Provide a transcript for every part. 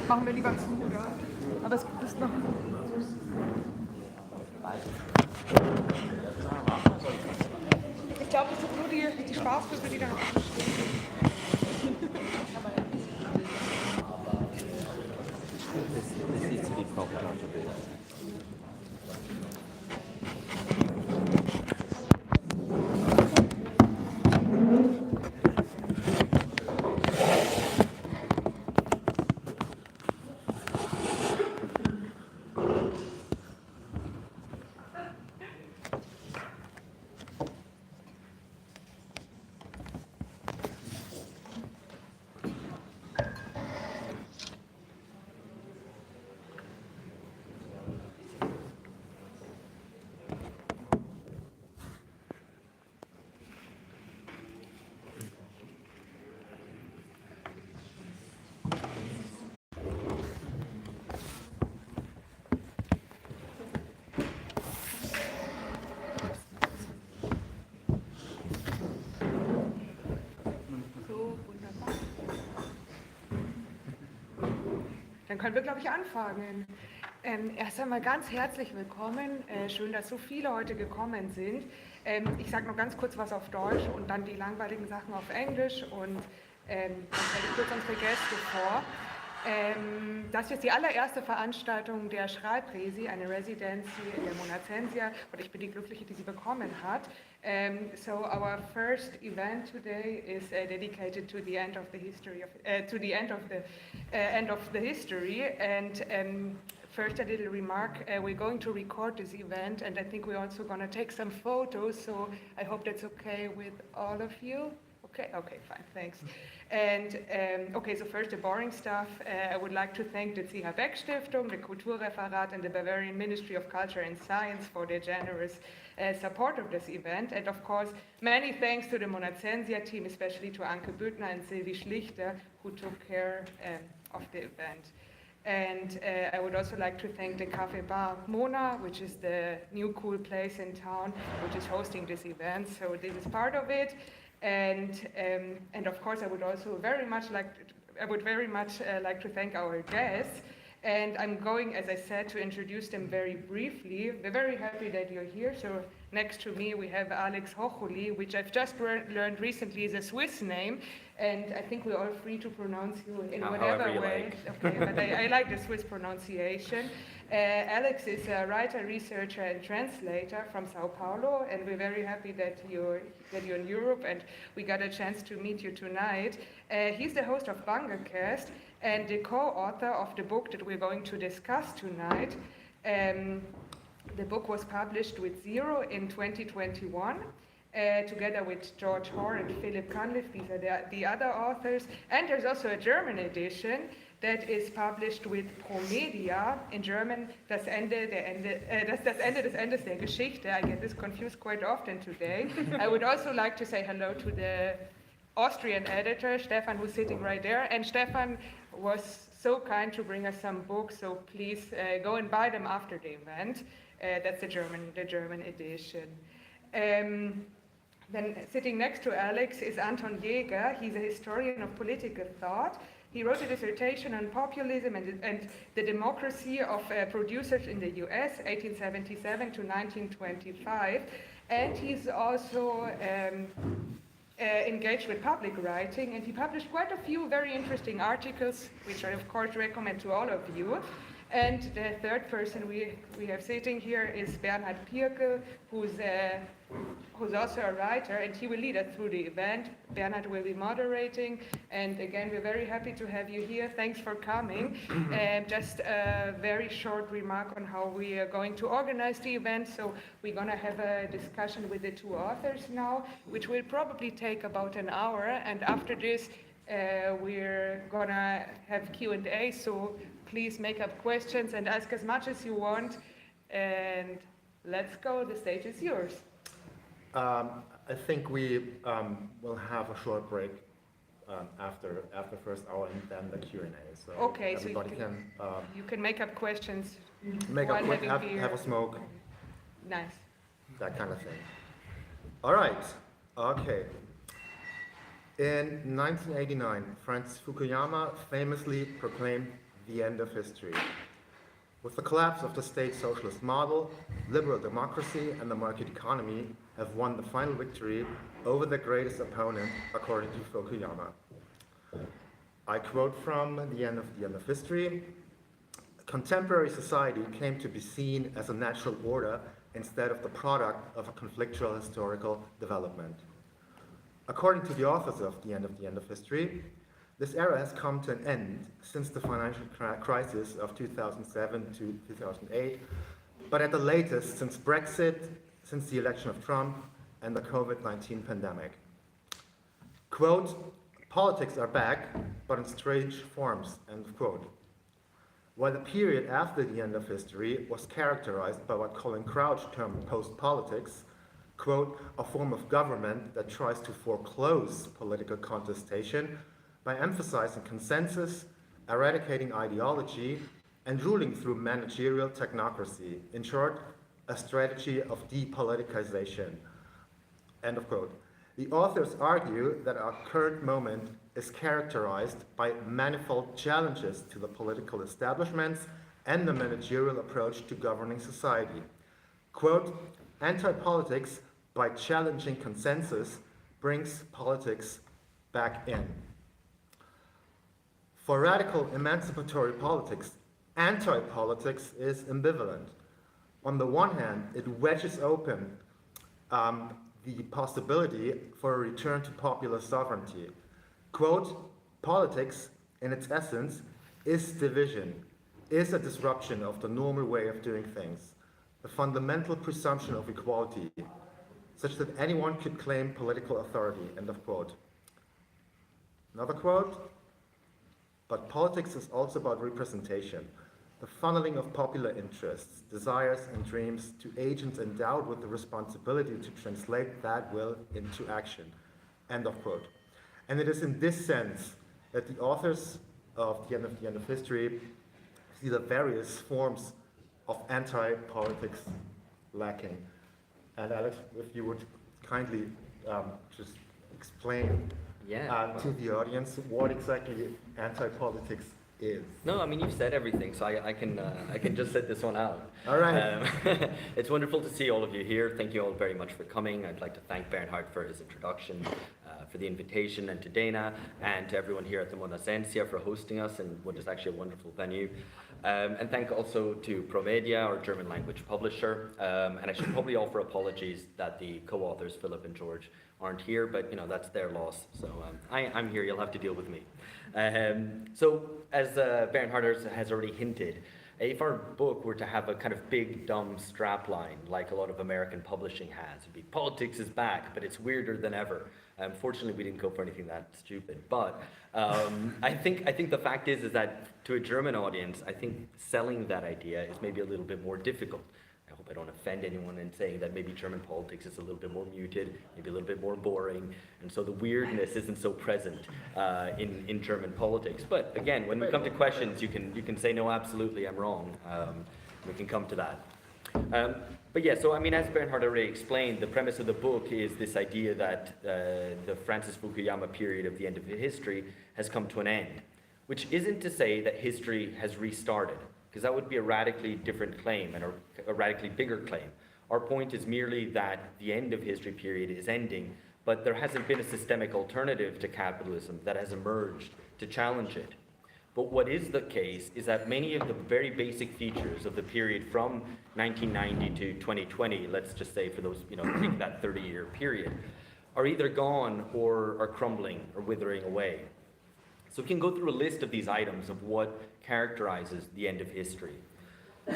Machen wir lieber zu, oder? Aber es ist noch. Ich glaube, es sind nur die Spaßbücher, die da noch stehen. Das ist so die Kochflasche. Dann können wir, glaube ich, anfangen. Erst einmal ganz herzlich willkommen. Schön, dass so viele heute gekommen sind. Ich sage noch ganz kurz was auf Deutsch und dann die langweiligen Sachen auf Englisch und dann stelle ich kurz unsere Gäste vor. Das ist jetzt die allererste Veranstaltung der Schreibresi, eine Residency in der Monacensia, und ich bin die Glückliche, die sie bekommen hat. So our first event today is dedicated to the end of the history of end of the history. And first, a little remark: we're going to record this event, and I think we're also going to take some photos. So I hope that's okay with all of you. Okay, fine, thanks. And okay, so first the boring stuff. I would like to thank the CH Beck Stiftung, the Kulturreferat, and the Bavarian Ministry of Culture and Science for their generous support of this event. And of course, many thanks to the Monacensia team, especially to Anke Büttner and Sylvie Schlichter, who took care of the event. And I would also like to thank the Café Bar Mona, which is the new cool place in town, which is hosting this event. So this is part of it. And of course, I would very much like to thank our guests. And I'm going, as I said, to introduce them very briefly. We're very happy that you're here. So next to me, we have Alex Hochuli, which I've just learned recently is a Swiss name. And I think we're all free to pronounce you in whatever way. Like. Okay, but I like the Swiss pronunciation. Alex is a writer, researcher, and translator from Sao Paulo, and we're very happy that you're in Europe, and we got a chance to meet you tonight. He's the host of BangaCast and the co-author of the book that we're going to discuss tonight. The book was published with Zero in 2021. Together with George Hoare and Philip Cunliffe. These are the other authors. And there's also a German edition that is published with Promedia in German, das Ende des Endes der Geschichte. I get this confused quite often today. I would also like to say hello to the Austrian editor, Stefan, who's sitting right there. And Stefan was so kind to bring us some books, so please go and buy them after the event. That's the German edition. Then sitting next to Alex is Anton Jäger. He's a historian of political thought. He wrote a dissertation on populism and the democracy of producers in the US, 1877 to 1925. And he's also engaged with public writing, and he published quite a few very interesting articles, which I of course recommend to all of you. And the third person we have sitting here is Bernhard Pirkel, who's also a writer, and he will lead us through the event. Bernhard will be moderating, and again, we're very happy to have you here. Thanks for coming. Just a very short remark on how we are going to organize the event. So we're going to have a discussion with the two authors now, which will probably take about an hour, and after this, we're going to have Q&A, so please make up questions and ask as much as you want. And let's go, the stage is yours. I think we will have a short break after first hour and then the Q&A. So okay, everybody so you can make up questions. Have a smoke. Nice. That kind of thing. All right. Okay. In 1989, Francis Fukuyama famously proclaimed the end of history. With the collapse of the state socialist model, liberal democracy and the market economy have won the final victory over their greatest opponent, according to Fukuyama. I quote from the end of history. Contemporary society came to be seen as a natural order instead of the product of a conflictual historical development. According to the authors of the end of history, this era has come to an end since the financial crisis of 2007 to 2008, but at the latest since Brexit, since the election of Trump, and the COVID-19 pandemic. Quote, politics are back, but in strange forms, end of quote. While the period after the end of history was characterized by what Colin Crouch termed post-politics, quote, a form of government that tries to foreclose political contestation by emphasizing consensus, eradicating ideology, and ruling through managerial technocracy. In short, a strategy of depoliticization, end of quote. The authors argue that our current moment is characterized by manifold challenges to the political establishments and the managerial approach to governing society. Quote, anti-politics, by challenging consensus, brings politics back in. For radical emancipatory politics, anti-politics is ambivalent. On the one hand, it wedges open the possibility for a return to popular sovereignty. Quote, politics, in its essence, is division, is a disruption of the normal way of doing things, a fundamental presumption of equality, such that anyone could claim political authority, end of quote. Another quote, but politics is also about representation, the funneling of popular interests, desires, and dreams to agents endowed with the responsibility to translate that will into action, end of quote. And it is in this sense that the authors of the end of history see the various forms of anti-politics lacking. And Alex, if you would kindly just explain to the audience what exactly anti-politics is. No, I mean, you've said everything, so I can just set this one out. All right. It's wonderful to see all of you here. Thank you all very much for coming. I'd like to thank Bernhard for his introduction, for the invitation, and to Dana, and to everyone here at the Monasensia for hosting us in what is actually a wonderful venue. And thank also to Promedia, our German language publisher. And I should probably offer apologies that the co-authors, Philip and George, aren't here, but you know, that's their loss. So I'm here, you'll have to deal with me. So as Bernhard has already hinted, if our book were to have a kind of big, dumb strapline, like a lot of American publishing has, it'd be politics is back, but it's weirder than ever. Fortunately, we didn't go for anything that stupid. But I think the fact is that to a German audience, I think selling that idea is maybe a little bit more difficult. I hope I don't offend anyone in saying that maybe German politics is a little bit more muted, maybe a little bit more boring, and so the weirdness isn't so present in German politics. But again, when we come to questions, you can say, no, absolutely, I'm wrong. We can come to that. But yeah, so I mean, as Bernhard already explained, the premise of the book is this idea that the Francis Fukuyama period of the end of history has come to an end, which isn't to say that history has restarted, because that would be a radically different claim and a radically bigger claim. Our point is merely that the end of history period is ending, but there hasn't been a systemic alternative to capitalism that has emerged to challenge it. But what is the case is that many of the very basic features of the period from 1990 to 2020, let's just say for those, take that 30-year period, are either gone or are crumbling or withering away. So we can go through a list of these items of what characterizes the end of history.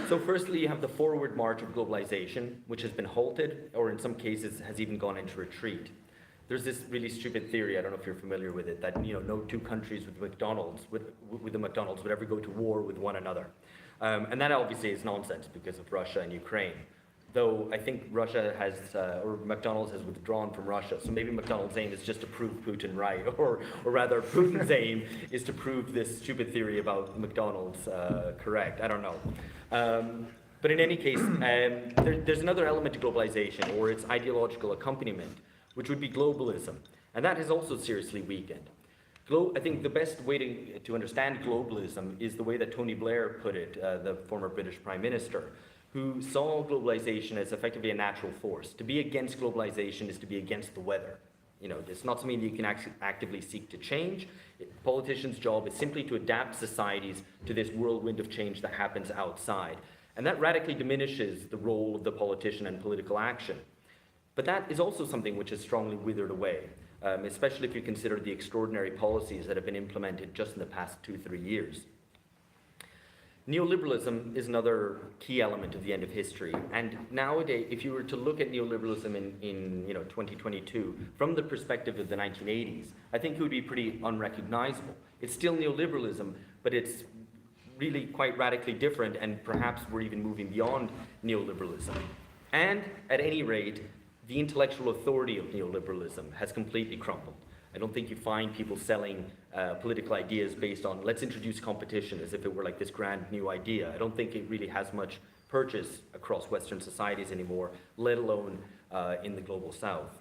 So firstly, you have the forward march of globalization, which has been halted, or in some cases has even gone into retreat. There's this really stupid theory, I don't know if you're familiar with it, that no two countries with the McDonald's would ever go to war with one another. And that obviously is nonsense because of Russia and Ukraine. Though I think Russia has, or McDonald's has withdrawn from Russia, so maybe McDonald's aim is just to prove Putin right, or rather Putin's aim is to prove this stupid theory about McDonald's correct, I don't know. But in any case, there's another element to globalization, or its ideological accompaniment, which would be globalism, and that has also seriously weakened. I think the best way to understand globalism is the way that Tony Blair put it, the former British Prime Minister, who saw globalization as effectively a natural force. To be against globalization is to be against the weather. It's not something that you can actively seek to change. Politicians' job is simply to adapt societies to this whirlwind of change that happens outside. And that radically diminishes the role of the politician and political action. But that is also something which has strongly withered away, especially if you consider the extraordinary policies that have been implemented just in the past 2-3 years. Neoliberalism is another key element of the end of history. And nowadays, if you were to look at neoliberalism in 2022 from the perspective of the 1980s, I think it would be pretty unrecognizable. It's still neoliberalism, but it's really quite radically different, and perhaps we're even moving beyond neoliberalism. And at any rate, the intellectual authority of neoliberalism has completely crumbled. I don't think you find people selling political ideas based on, let's introduce competition as if it were like this grand new idea. I don't think it really has much purchase across Western societies anymore, let alone in the global South.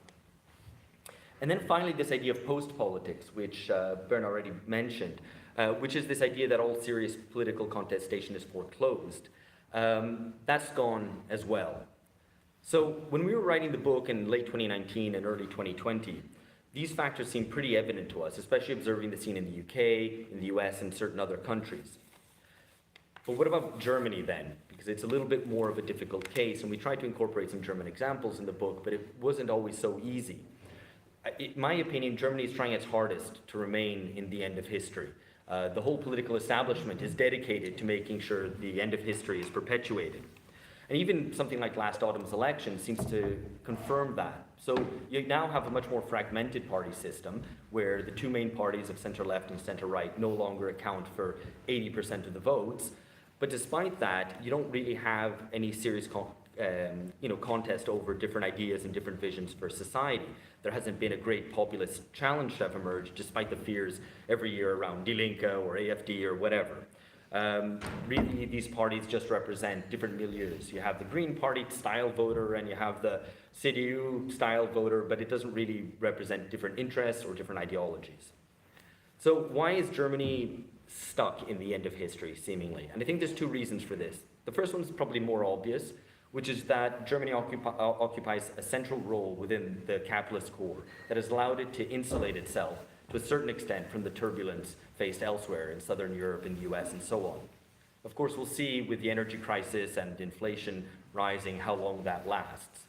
And then finally, this idea of post-politics, which Bern already mentioned, which is this idea that all serious political contestation is foreclosed. That's gone as well. So when we were writing the book in late 2019 and early 2020, these factors seem pretty evident to us, especially observing the scene in the UK, in the US, and certain other countries. But what about Germany then? Because it's a little bit more of a difficult case, and we tried to incorporate some German examples in the book, but it wasn't always so easy. In my opinion, Germany is trying its hardest to remain in the end of history. The whole political establishment is dedicated to making sure the end of history is perpetuated. And even something like last autumn's election seems to confirm that. So you now have a much more fragmented party system where the two main parties of center-left and center-right no longer account for 80% of the votes. But despite that, you don't really have any serious contest over different ideas and different visions for society. There hasn't been a great populist challenge to have emerged, despite the fears every year around Die Linke or AfD or whatever. Really, these parties just represent different milieus. You have the Green Party style voter and you have the CDU style voter, but it doesn't really represent different interests or different ideologies. So why is Germany stuck in the end of history, seemingly? And I think there's two reasons for this. The first one is probably more obvious, which is that Germany occupies a central role within the capitalist core that has allowed it to insulate itself to a certain extent from the turbulence faced elsewhere in Southern Europe, in the US, and so on. Of course, we'll see with the energy crisis and inflation rising how long that lasts.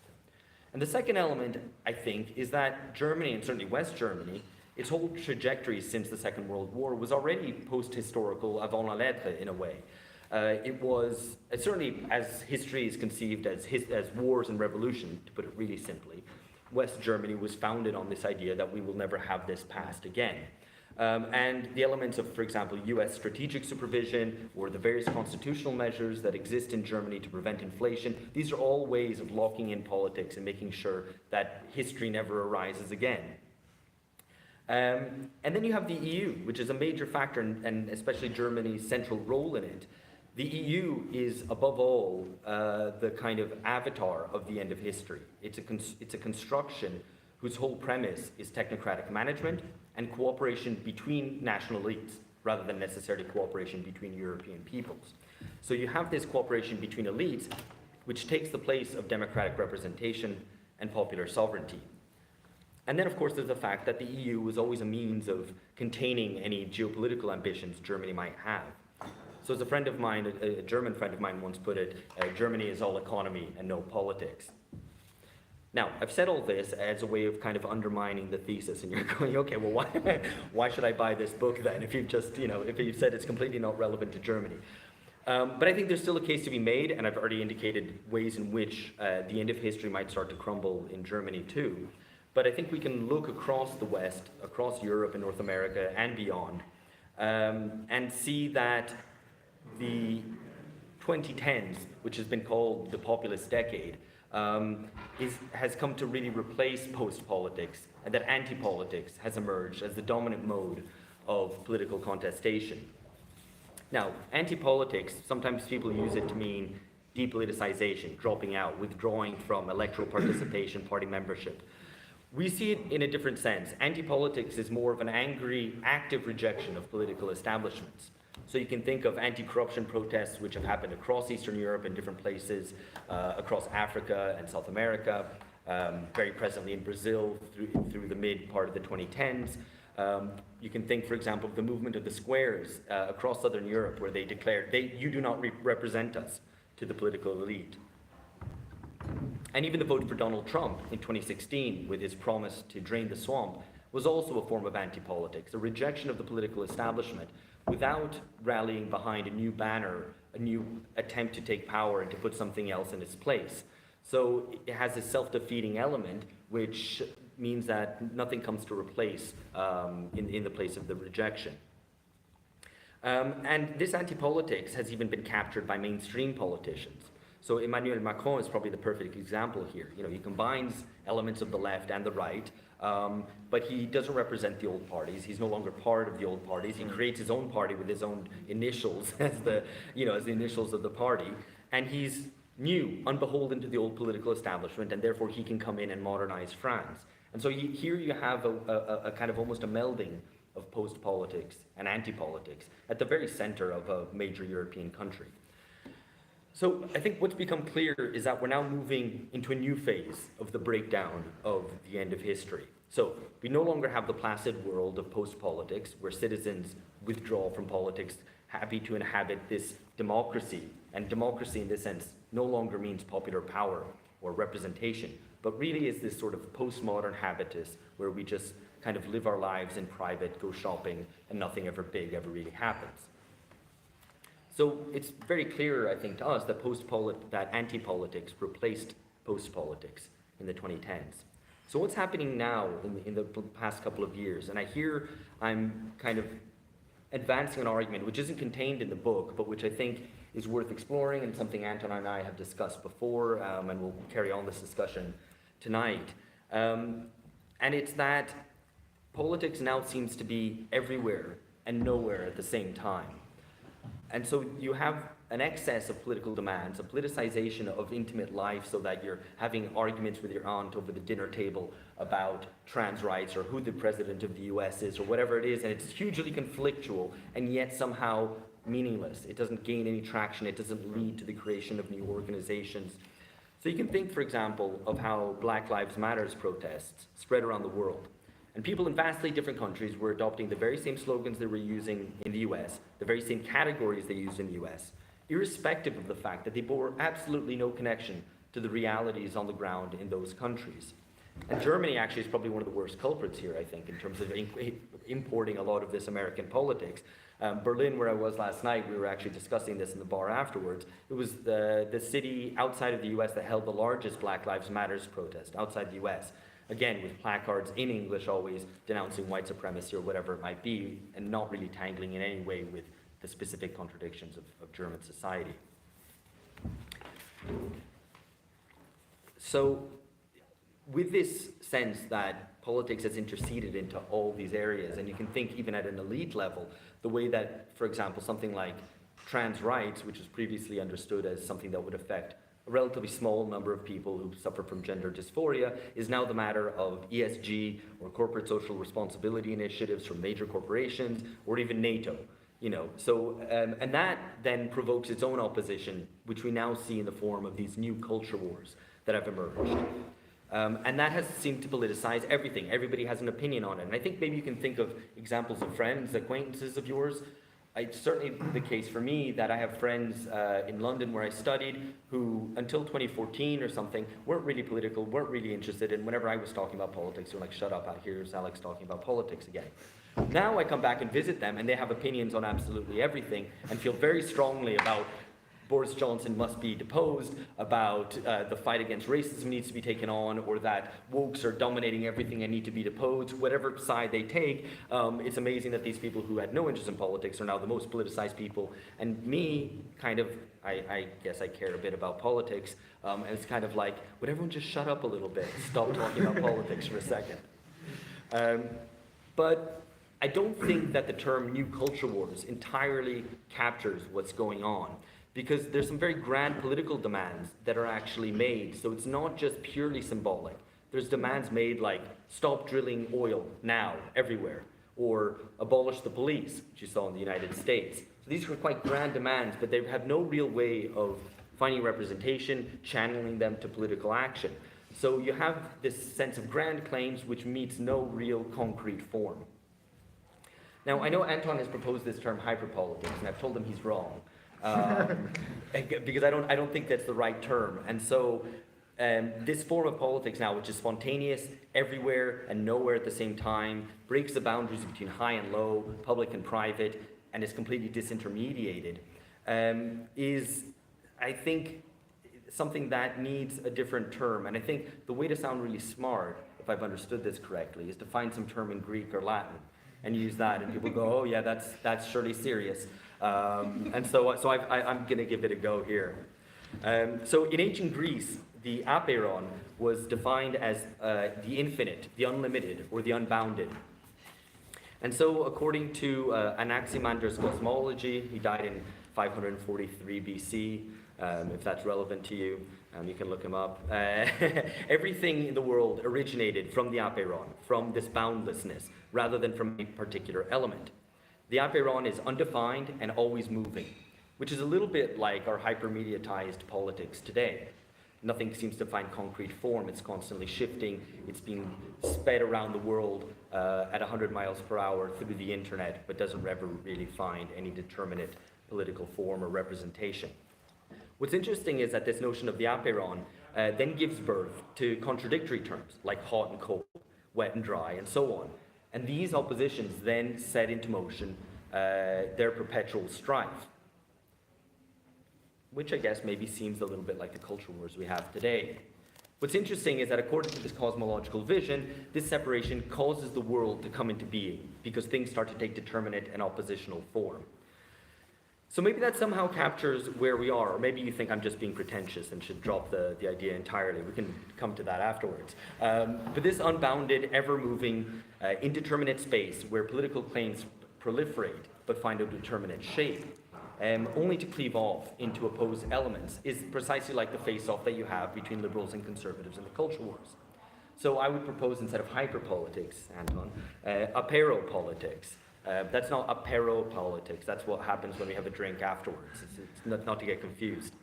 And the second element, I think, is that Germany, and certainly West Germany, its whole trajectory since the Second World War was already post-historical avant la lettre in a way. It was, certainly as history is conceived as wars and revolution, to put it really simply, West Germany was founded on this idea that we will never have this past again. And the elements of, for example, US strategic supervision or the various constitutional measures that exist in Germany to prevent inflation, these are all ways of locking in politics and making sure that history never arises again. And then you have the EU, which is a major factor, and especially Germany's central role in it. The EU is, above all, the kind of avatar of the end of history. It's a construction whose whole premise is technocratic management and cooperation between national elites, rather than necessarily cooperation between European peoples. So you have this cooperation between elites, which takes the place of democratic representation and popular sovereignty. And then, of course, there's the fact that the EU was always a means of containing any geopolitical ambitions Germany might have. So as a friend of mine, a German friend of mine once put it, Germany is all economy and no politics. Now, I've said all this as a way of kind of undermining the thesis, and you're going, okay, well, why should I buy this book then if you've just, if you've said it's completely not relevant to Germany? But I think there's still a case to be made, and I've already indicated ways in which the end of history might start to crumble in Germany too. But I think we can look across the West, across Europe and North America and beyond, and see that the 2010s, which has been called the populist decade, has come to really replace post-politics, and that anti-politics has emerged as the dominant mode of political contestation. Now, anti-politics, sometimes people use it to mean depoliticization, dropping out, withdrawing from electoral participation, party membership. We see it in a different sense. Anti-politics is more of an angry, active rejection of political establishments. So you can think of anti-corruption protests which have happened across Eastern Europe and different places, across Africa and South America, very presently in Brazil through the mid part of the 2010s. You can think, for example, of the movement of the squares across Southern Europe, where they declared, you do not represent us to the political elite. And even the vote for Donald Trump in 2016, with his promise to drain the swamp, was also a form of anti-politics, a rejection of the political establishment without rallying behind a new banner, a new attempt to take power and to put something else in its place. So it has a self-defeating element, which means that nothing comes to replace in the place of the rejection. And this anti-politics has even been captured by mainstream politicians. So Emmanuel Macron is probably the perfect example here. You know, he combines elements of the left and the right, but he doesn't represent the old parties. He's no longer part of the old parties. He creates his own party with his own initials as the initials of the party, and he's new, unbeholden to the old political establishment, and therefore he can come in and modernize France. And so here you have a kind of almost a melding of post-politics and anti-politics at the very center of a major European country. So I think what's become clear is that we're now moving into a new phase of the breakdown of the end of history. So we no longer have the placid world of post-politics, where citizens withdraw from politics, happy to inhabit this democracy. And democracy in this sense no longer means popular power or representation, but really is this sort of postmodern habitus where we just kind of live our lives in private, go shopping, and nothing ever big ever really happens. So it's very clear, I think, to us that anti-politics replaced post-politics in the 2010s. So what's happening now in the past couple of years? And I'm kind of advancing an argument which isn't contained in the book, but which I think is worth exploring and something Anton and I have discussed before, and we'll carry on this discussion tonight. And it's that politics now seems to be everywhere and nowhere at the same time. And so you have an excess of political demands, a politicization of intimate life, so that you're having arguments with your aunt over the dinner table about trans rights or who the president of the US is or whatever it is, and it's hugely conflictual and yet somehow meaningless. It doesn't gain any traction. It doesn't lead to the creation of new organizations. So you can think, for example, of how Black Lives Matter protests spread around the world. And people in vastly different countries were adopting the very same slogans they were using in the US, the very same categories they used in the US, irrespective of the fact that they bore absolutely no connection to the realities on the ground in those countries. And Germany actually is probably one of the worst culprits here, I think, in terms of importing a lot of this American politics. Berlin, where I was last night, we were actually discussing this in the bar afterwards. It was the city outside of the US that held the largest Black Lives Matter protest outside the US. Again, with placards in English always denouncing white supremacy or whatever it might be, and not really tangling in any way with the specific contradictions of German society. So, with this sense that politics has interceded into all these areas, and you can think even at an elite level, the way that, for example, something like trans rights, which was previously understood as something that would affect a relatively small number of people who suffer from gender dysphoria, is now the matter of ESG or corporate social responsibility initiatives from major corporations or even NATO. So and that then provokes its own opposition, which we now see in the form of these new culture wars that have emerged. And that has seemed to politicize everything. Everybody has an opinion on it. And I think maybe you can think of examples of friends, acquaintances of yours. It's certainly the case for me that I have friends in London where I studied who, until 2014 or something, weren't really political, weren't really interested, and whenever I was talking about politics, they were like, shut up, here's Alex talking about politics again. Now I come back and visit them, and they have opinions on absolutely everything, and feel very strongly about Boris Johnson must be deposed, about the fight against racism needs to be taken on, or that wokes are dominating everything and need to be deposed. Whatever side they take, it's amazing that these people who had no interest in politics are now the most politicized people. And me, kind of, I guess I care a bit about politics, and it's kind of like, would everyone just shut up a little bit, stop talking about politics for a second? But I don't think that the term new culture wars entirely captures what's going on, because there's some very grand political demands that are actually made. So it's not just purely symbolic. There's demands made like stop drilling oil now, everywhere, or abolish the police, which you saw in the United States. So these were quite grand demands, but they have no real way of finding representation, channeling them to political action. So you have this sense of grand claims which meets no real concrete form. Now, I know Anton has proposed this term hyperpolitics, and I've told him he's wrong, because I don't think that's the right term. And so this form of politics now, which is spontaneous, everywhere and nowhere at the same time, breaks the boundaries between high and low, public and private, and is completely disintermediated, is, I think, something that needs a different term. And I think the way to sound really smart, if I've understood this correctly, is to find some term in Greek or Latin and use that, and people go, oh yeah, that's surely serious. And so I'm going to give it a go here. So in ancient Greece, the apeiron was defined as the infinite, the unlimited, or the unbounded. And so according to Anaximander's cosmology, he died in 543 BC, if that's relevant to you. You can look him up. Everything in the world originated from the apeiron, from this boundlessness, rather than from a particular element. The apeiron is undefined and always moving, which is a little bit like our hyper-mediatized politics today. Nothing seems to find concrete form. It's constantly shifting. It's being sped around the world at 100 miles per hour through the internet, but doesn't ever really find any determinate political form or representation. What's interesting is that this notion of the apeiron then gives birth to contradictory terms like hot and cold, wet and dry, and so on. And these oppositions then set into motion their perpetual strife, which I guess maybe seems a little bit like the culture wars we have today. What's interesting is that according to this cosmological vision, this separation causes the world to come into being because things start to take determinate and oppositional form. So maybe that somehow captures where we are, or maybe you think I'm just being pretentious and should drop the idea entirely. We can come to that afterwards. But this unbounded, ever-moving, indeterminate space where political claims proliferate but find a determinate shape, only to cleave off into opposed elements, is precisely like the face-off that you have between liberals and conservatives in the culture wars. So I would propose, instead of hyperpolitics, Anton, apeiropolitics. That's not apeiropolitics. That's what happens when we have a drink afterwards. It's not to get confused.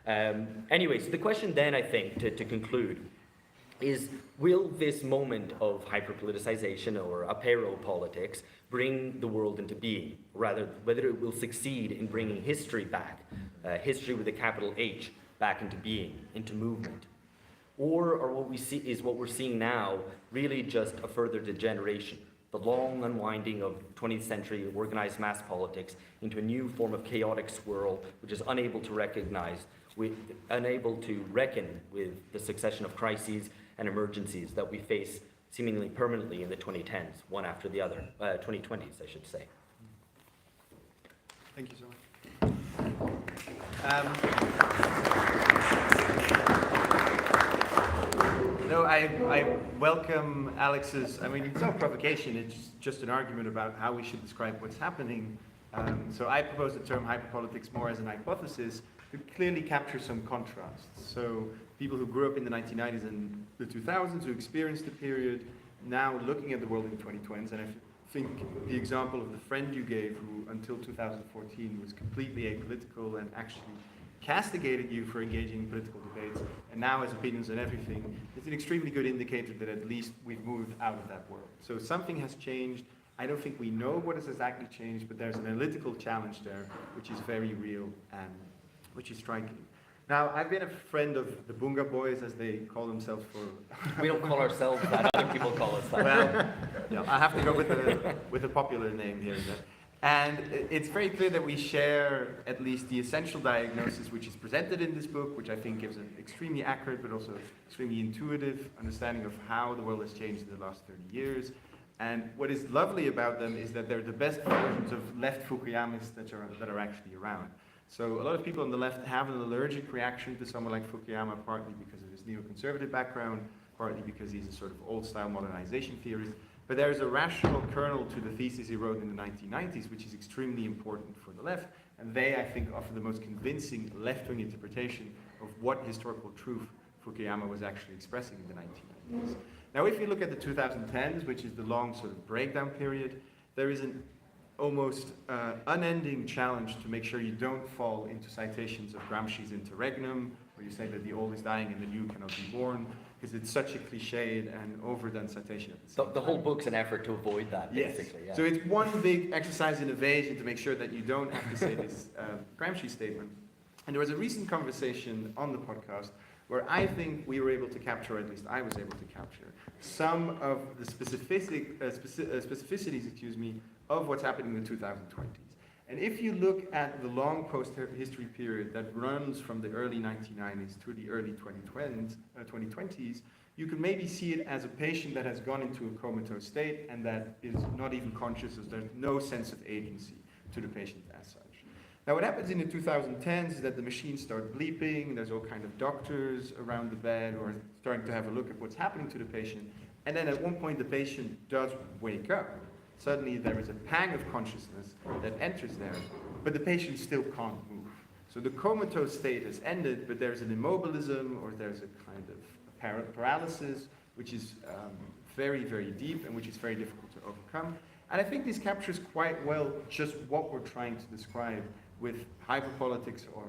Anyway, so the question then, I think, to conclude, is will this moment of hyperpoliticization or apeiropolitics bring the world into being? Rather, whether it will succeed in bringing history back, history with a capital H, back into being, into movement. Or what we see is what we're seeing now, really just a further degeneration, the long unwinding of 20th century organized mass politics into a new form of chaotic swirl, which is unable to reckon with the succession of crises and emergencies that we face seemingly permanently in the 2010s, one after the other, 2020s, I should say. Thank you so much. I welcome Alex's, it's no provocation, it's just an argument about how we should describe what's happening. So I propose the term hyperpolitics more as an hypothesis to clearly capture some contrasts. So people who grew up in the 1990s and the 2000s, who experienced the period, now looking at the world in the 2020s, and I think the example of the friend you gave who until 2014 was completely apolitical and actually castigated you for engaging in political debates, and now has opinions on everything, it's an extremely good indicator that at least we've moved out of that world. So something has changed. I don't think we know what has exactly changed, but there's an analytical challenge there, which is very real and which is striking. Now, I've been a friend of the Bunga Boys, as they call themselves for... We don't call ourselves that, other people call us that. Well, no, I have to go with a popular name here. And it's very clear that we share at least the essential diagnosis which is presented in this book, which I think gives an extremely accurate but also extremely intuitive understanding of how the world has changed in the last 30 years. And what is lovely about them is that they're the best versions of left Fukuyamists that are actually around. So a lot of people on the left have an allergic reaction to someone like Fukuyama, partly because of his neoconservative background, partly because he's a sort of old-style modernization theorist. But there's a rational kernel to the thesis he wrote in the 1990s, which is extremely important for the left. And they, I think, offer the most convincing left-wing interpretation of what historical truth Fukuyama was actually expressing in the 1990s. hyperpolitics. Now, if you look at the 2010s, which is the long sort of breakdown period, there is an almost unending challenge to make sure you don't fall into citations of Gramsci's Interregnum, where you say that the old is dying and the new cannot be born, because it's such a cliched and overdone citation. The whole book's an effort to avoid that, basically. Yes. Yeah. So it's one big exercise in evasion to make sure that you don't have to say this Gramsci statement. And there was a recent conversation on the podcast where I think we were able to capture, or at least I was able to capture, some of the specificities, of what's happening in the 2020s. And if you look at the long post-history period that runs from the early 1990s to the early 2020s, you can maybe see it as a patient that has gone into a comatose state and that is not even conscious, as there's no sense of agency to the patient as such. Now, what happens in the 2010s is that the machines start bleeping, there's all kind of doctors around the bed or starting to have a look at what's happening to the patient, and then at one point the patient does wake up. Suddenly there is a pang of consciousness that enters there, but the patient still can't move. So the comatose state has ended, but there's an immobilism or there's a kind of paralysis, which is very, very deep and which is very difficult to overcome. And I think this captures quite well just what we're trying to describe with hyperpolitics or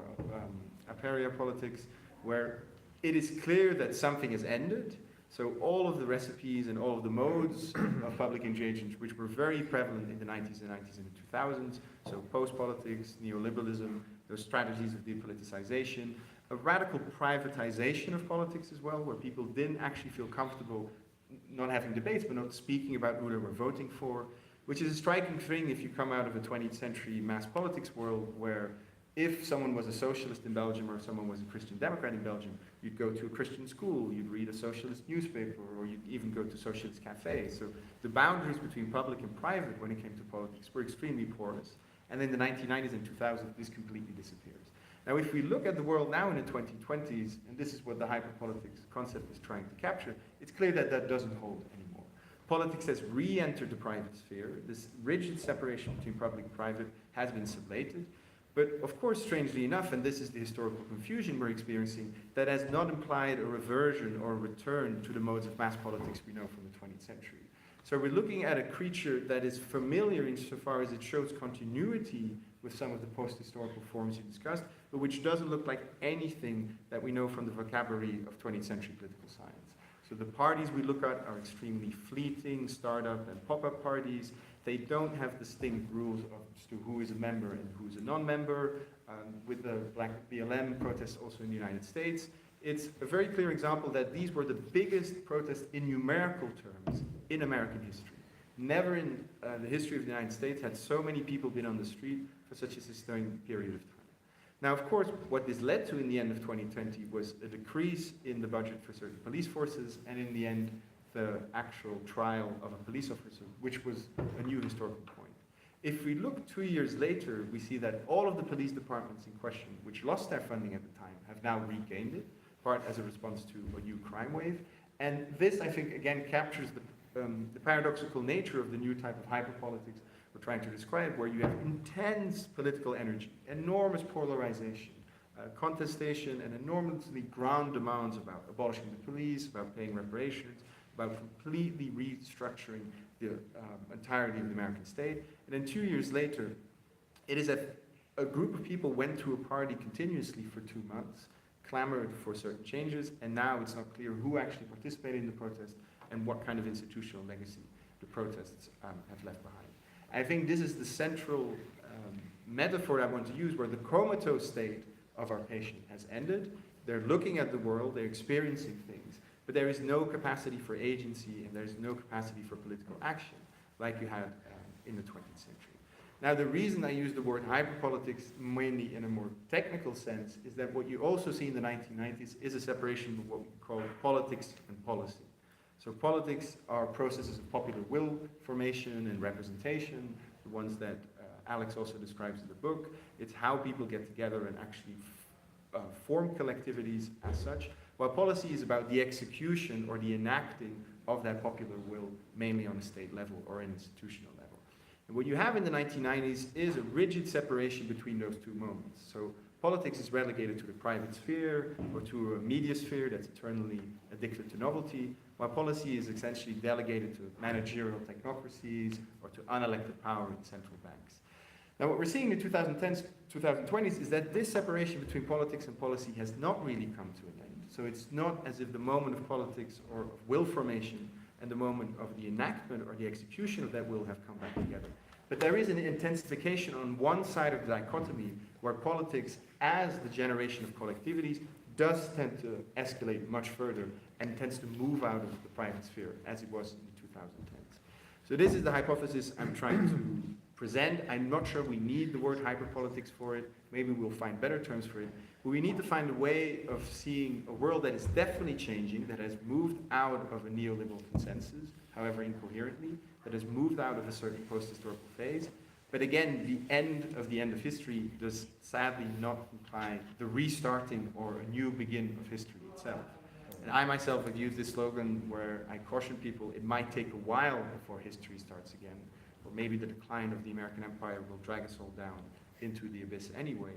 apariopolitics, where it is clear that something has ended. So all of the recipes and all of the modes of public engagement, which were very prevalent in the 90s and the 2000s, so post-politics, neoliberalism, those strategies of depoliticization, a radical privatization of politics as well, where people didn't actually feel comfortable not having debates, but not speaking about who they were voting for, which is a striking thing if you come out of a 20th century mass politics world where if someone was a socialist in Belgium or someone was a Christian Democrat in Belgium, you'd go to a Christian school, you'd read a socialist newspaper, or you'd even go to socialist cafes. So the boundaries between public and private when it came to politics were extremely porous. And in the 1990s and 2000s, this completely disappears. Now, if we look at the world now in the 2020s, and this is what the hyperpolitics concept is trying to capture, it's clear that that doesn't hold anymore. Politics has re-entered the private sphere. This rigid separation between public and private has been sublated. But of course, strangely enough, and this is the historical confusion we're experiencing, that has not implied a reversion or a return to the modes of mass politics we know from the 20th century. So we're looking at a creature that is familiar insofar as it shows continuity with some of the post-historical forms you discussed, but which doesn't look like anything that we know from the vocabulary of 20th century political science. So the parties we look at are extremely fleeting, startup and pop-up parties. They don't have distinct rules as to who is a member and who's a non-member. With the Black BLM protests also in the United States, it's a very clear example that these were the biggest protests in numerical terms in American history. Never in the history of the United States had so many people been on the street for such a sustained period of time. Now, of course, what this led to in the end of 2020 was a decrease in the budget for certain police forces, and in the end, the actual trial of a police officer, which was a new historical point. If we look 2 years later, we see that all of the police departments in question, which lost their funding at the time, have now regained it, part as a response to a new crime wave. And this, I think, again, captures the paradoxical nature of the new type of hyperpolitics we're trying to describe, where you have intense political energy, enormous polarization, contestation, and enormously ground demands about abolishing the police, about paying reparations, about completely restructuring the entirety of the American state. And then 2 years later, it is that a group of people went to a party continuously for 2 months, clamored for certain changes, and now it's not clear who actually participated in the protest and what kind of institutional legacy the protests have left behind. I think this is the central metaphor I want to use, where the comatose state of our patient has ended. They're looking at the world, they're experiencing things, but there is no capacity for agency and there's no capacity for political action like you had in the 20th century. Now, the reason I use the word hyperpolitics mainly in a more technical sense is that what you also see in the 1990s is a separation of what we call politics and policy. So politics are processes of popular will formation and representation, the ones that Alex also describes in the book. It's how people get together and actually form collectivities as such, while policy is about the execution or the enacting of that popular will, mainly on a state level or an institutional level. And what you have in the 1990s is a rigid separation between those two moments. So politics is relegated to the private sphere or to a media sphere that's eternally addicted to novelty, while policy is essentially delegated to managerial technocracies or to unelected power in central banks. Now, what we're seeing in the 2010s, 2020s is that this separation between politics and policy has not really come to an end. So it's not as if the moment of politics or of will formation and the moment of the enactment or the execution of that will have come back together. But there is an intensification on one side of the dichotomy where politics, as the generation of collectivities, does tend to escalate much further and tends to move out of the private sphere, as it was in the 2010s. So this is the hypothesis I'm trying to present. I'm not sure we need the word hyperpolitics for it. Maybe we'll find better terms for it. But we need to find a way of seeing a world that is definitely changing, that has moved out of a neoliberal consensus, however incoherently, that has moved out of a certain post-historical phase. But again, the end of history does sadly not imply the restarting or a new begin of history itself. And I myself have used this slogan where I caution people it might take a while before history starts again, or maybe the decline of the American empire will drag us all down into the abyss anyway.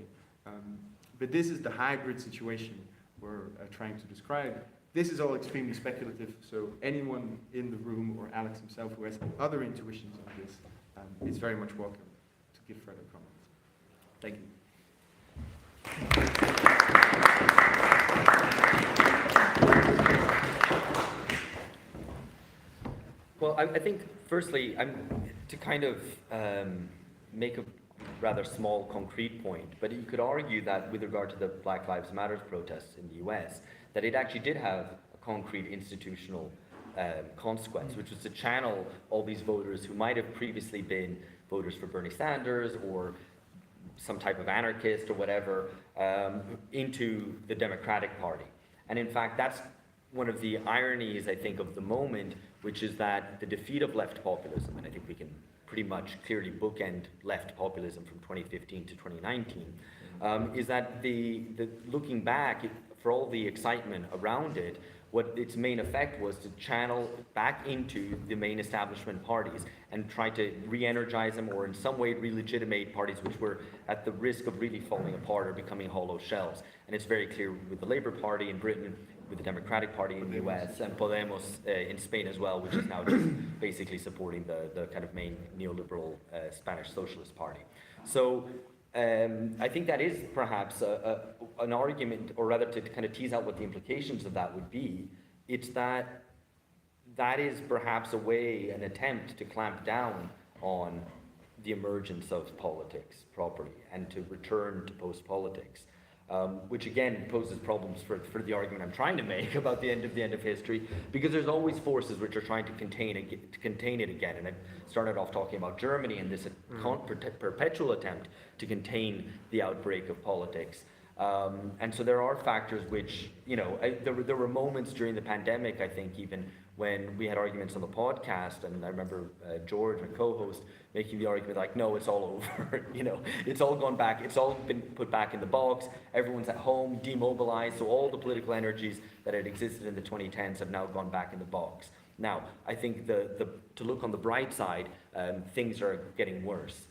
But this is the hybrid situation we're trying to describe. This is all extremely speculative, so anyone in the room or Alex himself who has other intuitions on this is very much welcome to give further comments. Thank you. Well, I think firstly, to kind of make a rather small concrete point, but you could argue that with regard to the Black Lives Matter protests in the US, that it actually did have a concrete institutional consequence, which was to channel all these voters who might have previously been voters for Bernie Sanders or some type of anarchist or whatever into the Democratic Party. And in fact, that's one of the ironies, I think, of the moment, which is that the defeat of left populism, and I think we can pretty much clearly bookend left populism from 2015 to 2019, is that the looking back, for all the excitement around it, what its main effect was to channel back into the main establishment parties and try to re-energize them or in some way re-legitimate parties which were at the risk of really falling apart or becoming hollow shells. And it's very clear with the Labour Party in Britain, with the Democratic Party in the US, and Podemos in Spain as well, which is now just basically supporting the kind of main neoliberal Spanish Socialist Party. So I think that is perhaps an argument, or rather to kind of tease out what the implications of that would be. It's that is perhaps a way, an attempt to clamp down on the emergence of politics properly and to return to post-politics. Which again poses problems for the argument I'm trying to make about the end of history, because there's always forces which are trying to contain it again. And I started off talking about Germany and this perpetual attempt to contain the outbreak of politics. And so there are factors which, there were moments during the pandemic, I think, even when we had arguments on the podcast, and I remember George, my co-host, making the argument like, no, it's all over, it's all gone back, it's all been put back in the box, everyone's at home, demobilized, so all the political energies that had existed in the 2010s have now gone back in the box. Now, I think to look on the bright side, things are getting worse.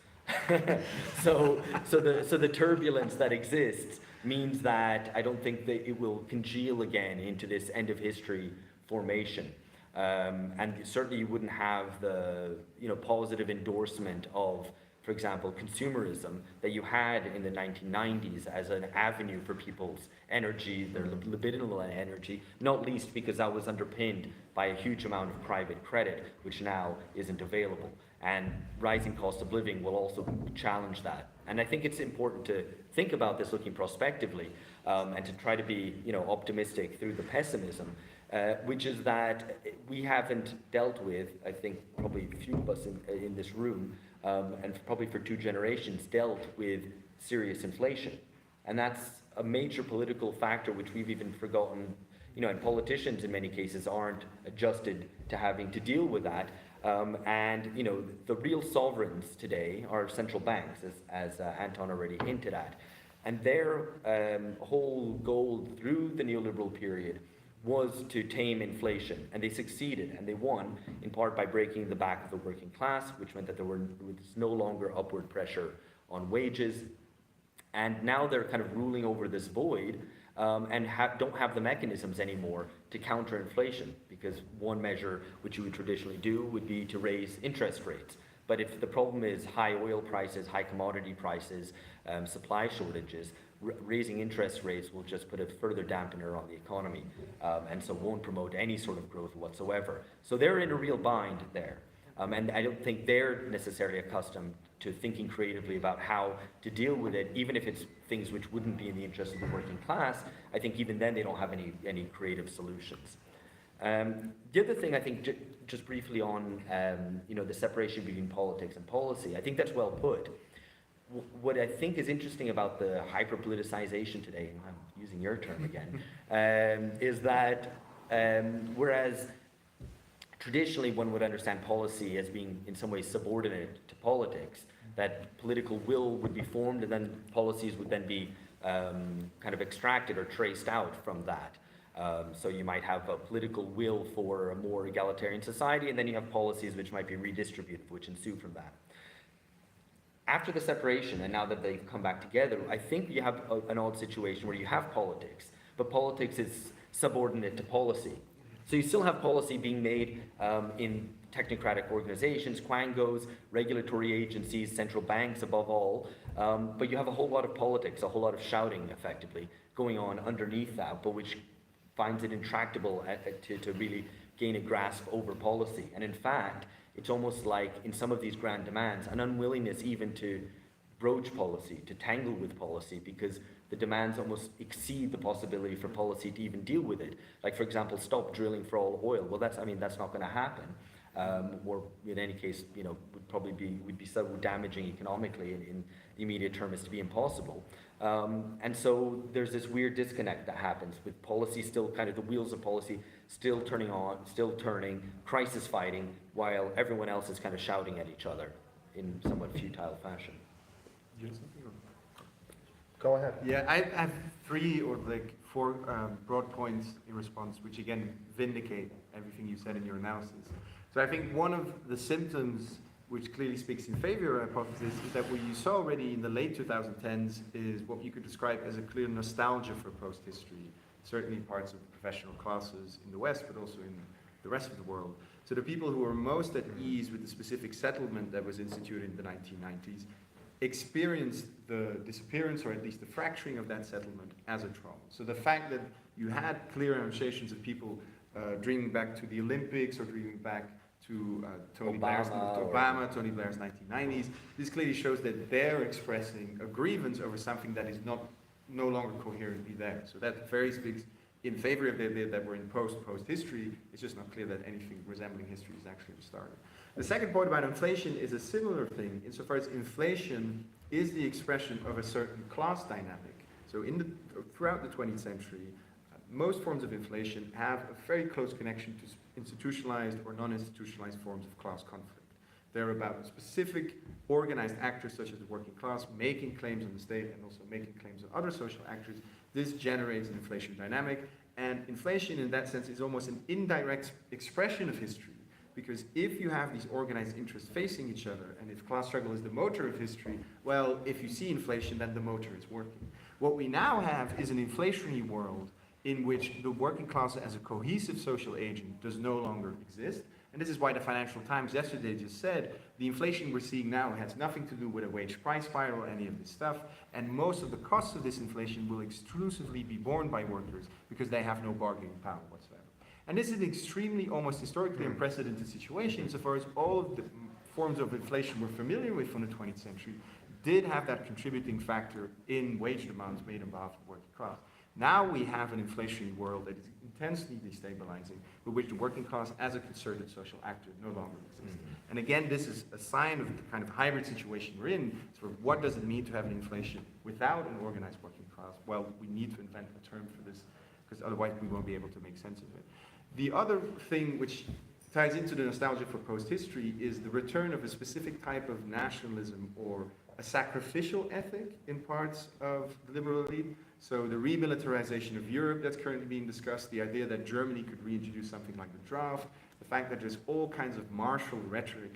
So the turbulence that exists means that I don't think that it will congeal again into this end of history formation. And certainly you wouldn't have the positive endorsement of, for example, consumerism that you had in the 1990s as an avenue for people's energy, their libidinal energy, not least because that was underpinned by a huge amount of private credit, which now isn't available. And rising cost of living will also challenge that. And I think it's important to think about this looking prospectively and to try to be optimistic through the pessimism. Which is that we haven't dealt with, I think probably a few of us in this room, and probably for 2 generations, dealt with serious inflation. And that's a major political factor which we've even forgotten, and politicians in many cases aren't adjusted to having to deal with that. And the real sovereigns today are central banks, as Anton already hinted at. And their whole goal through the neoliberal period was to tame inflation, and they succeeded, and they won in part by breaking the back of the working class, which meant that there was no longer upward pressure on wages, And now they're kind of ruling over this void and don't have the mechanisms anymore to counter inflation, because one measure which you would traditionally do would be to raise interest rates. But if the problem is high oil prices, high commodity prices, supply shortages, raising interest rates will just put a further dampener on the economy, and so won't promote any sort of growth whatsoever. So they're in a real bind there. And I don't think they're necessarily accustomed to thinking creatively about how to deal with it, even if it's things which wouldn't be in the interest of the working class. I think even then they don't have any creative solutions. The other thing I think, just briefly on the separation between politics and policy, I think that's well put. What I think is interesting about the hyper-politicization today, and I'm using your term again, is that whereas traditionally one would understand policy as being in some ways subordinate to politics, that political will would be formed and then policies would then be kind of extracted or traced out from that. So you might have a political will for a more egalitarian society, and then you have policies which might be redistributive, which ensue from that. After the separation, and now that they've come back together, I think you have an odd situation where you have politics, but politics is subordinate to policy. So you still have policy being made in technocratic organizations, quangos, regulatory agencies, central banks above all, but you have a whole lot of politics, a whole lot of shouting effectively going on underneath that, but which finds it intractable to really gain a grasp over policy. And in fact, it's almost like in some of these grand demands, an unwillingness even to broach policy, to tangle with policy, because the demands almost exceed the possibility for policy to even deal with it. Like, for example, stop drilling for all oil. Well, that's not going to happen. Or in any case, would be so damaging economically in the immediate term as to be impossible. And so there's this weird disconnect that happens with policy still kind of the wheels of policy still turning, crisis fighting, while everyone else is kind of shouting at each other in somewhat futile fashion. You have something? Go ahead. Yeah, I have 3 or 4 broad points in response, which again vindicate everything you said in your analysis. So I think one of the symptoms which clearly speaks in favor of our hypothesis is that what you saw already in the late 2010s is what you could describe as a clear nostalgia for post-history, certainly parts of the professional classes in the West, but also in the rest of the world. So the people who were most at ease with the specific settlement that was instituted in the 1990s experienced the disappearance, or at least the fracturing of that settlement, as a trauma. So the fact that you had clear associations of people dreaming back to the Olympics or dreaming back to Tony Blair's 1990s, this clearly shows that they're expressing a grievance over something that is no longer coherently there. So that very speaks in favor of the idea that we're in post-history. It's just not clear that anything resembling history is actually started. The second point about inflation is a similar thing, insofar as inflation is the expression of a certain class dynamic. So throughout the 20th century, most forms of inflation have a very close connection to institutionalized or non-institutionalized forms of class conflict. They're about specific organized actors such as the working class making claims on the state and also making claims on other social actors. This generates an inflation dynamic, and inflation in that sense is almost an indirect expression of history, because if you have these organized interests facing each other, and if class struggle is the motor of history, well, if you see inflation, then the motor is working. What we now have is an inflationary world in which the working class as a cohesive social agent does no longer exist. And this is why the Financial Times yesterday just said the inflation we're seeing now has nothing to do with a wage price spiral or any of this stuff, and most of the costs of this inflation will exclusively be borne by workers because they have no bargaining power whatsoever. And this is an extremely, almost historically unprecedented situation, insofar as all of the forms of inflation we're familiar with from the 20th century did have that contributing factor in wage demands made on behalf of the working class. Now we have an inflationary world that is intensely destabilizing, but which the working class as a concerted social actor no longer exists. And again, this is a sign of the kind of hybrid situation we're in. So what does it mean to have an inflation without an organized working class? Well, we need to invent a term for this, because otherwise we won't be able to make sense of it. The other thing which ties into the nostalgia for post-history is the return of a specific type of nationalism or a sacrificial ethic in parts of the liberal elite. So the remilitarization of Europe that's currently being discussed, the idea that Germany could reintroduce something like the draft, the fact that there's all kinds of martial rhetoric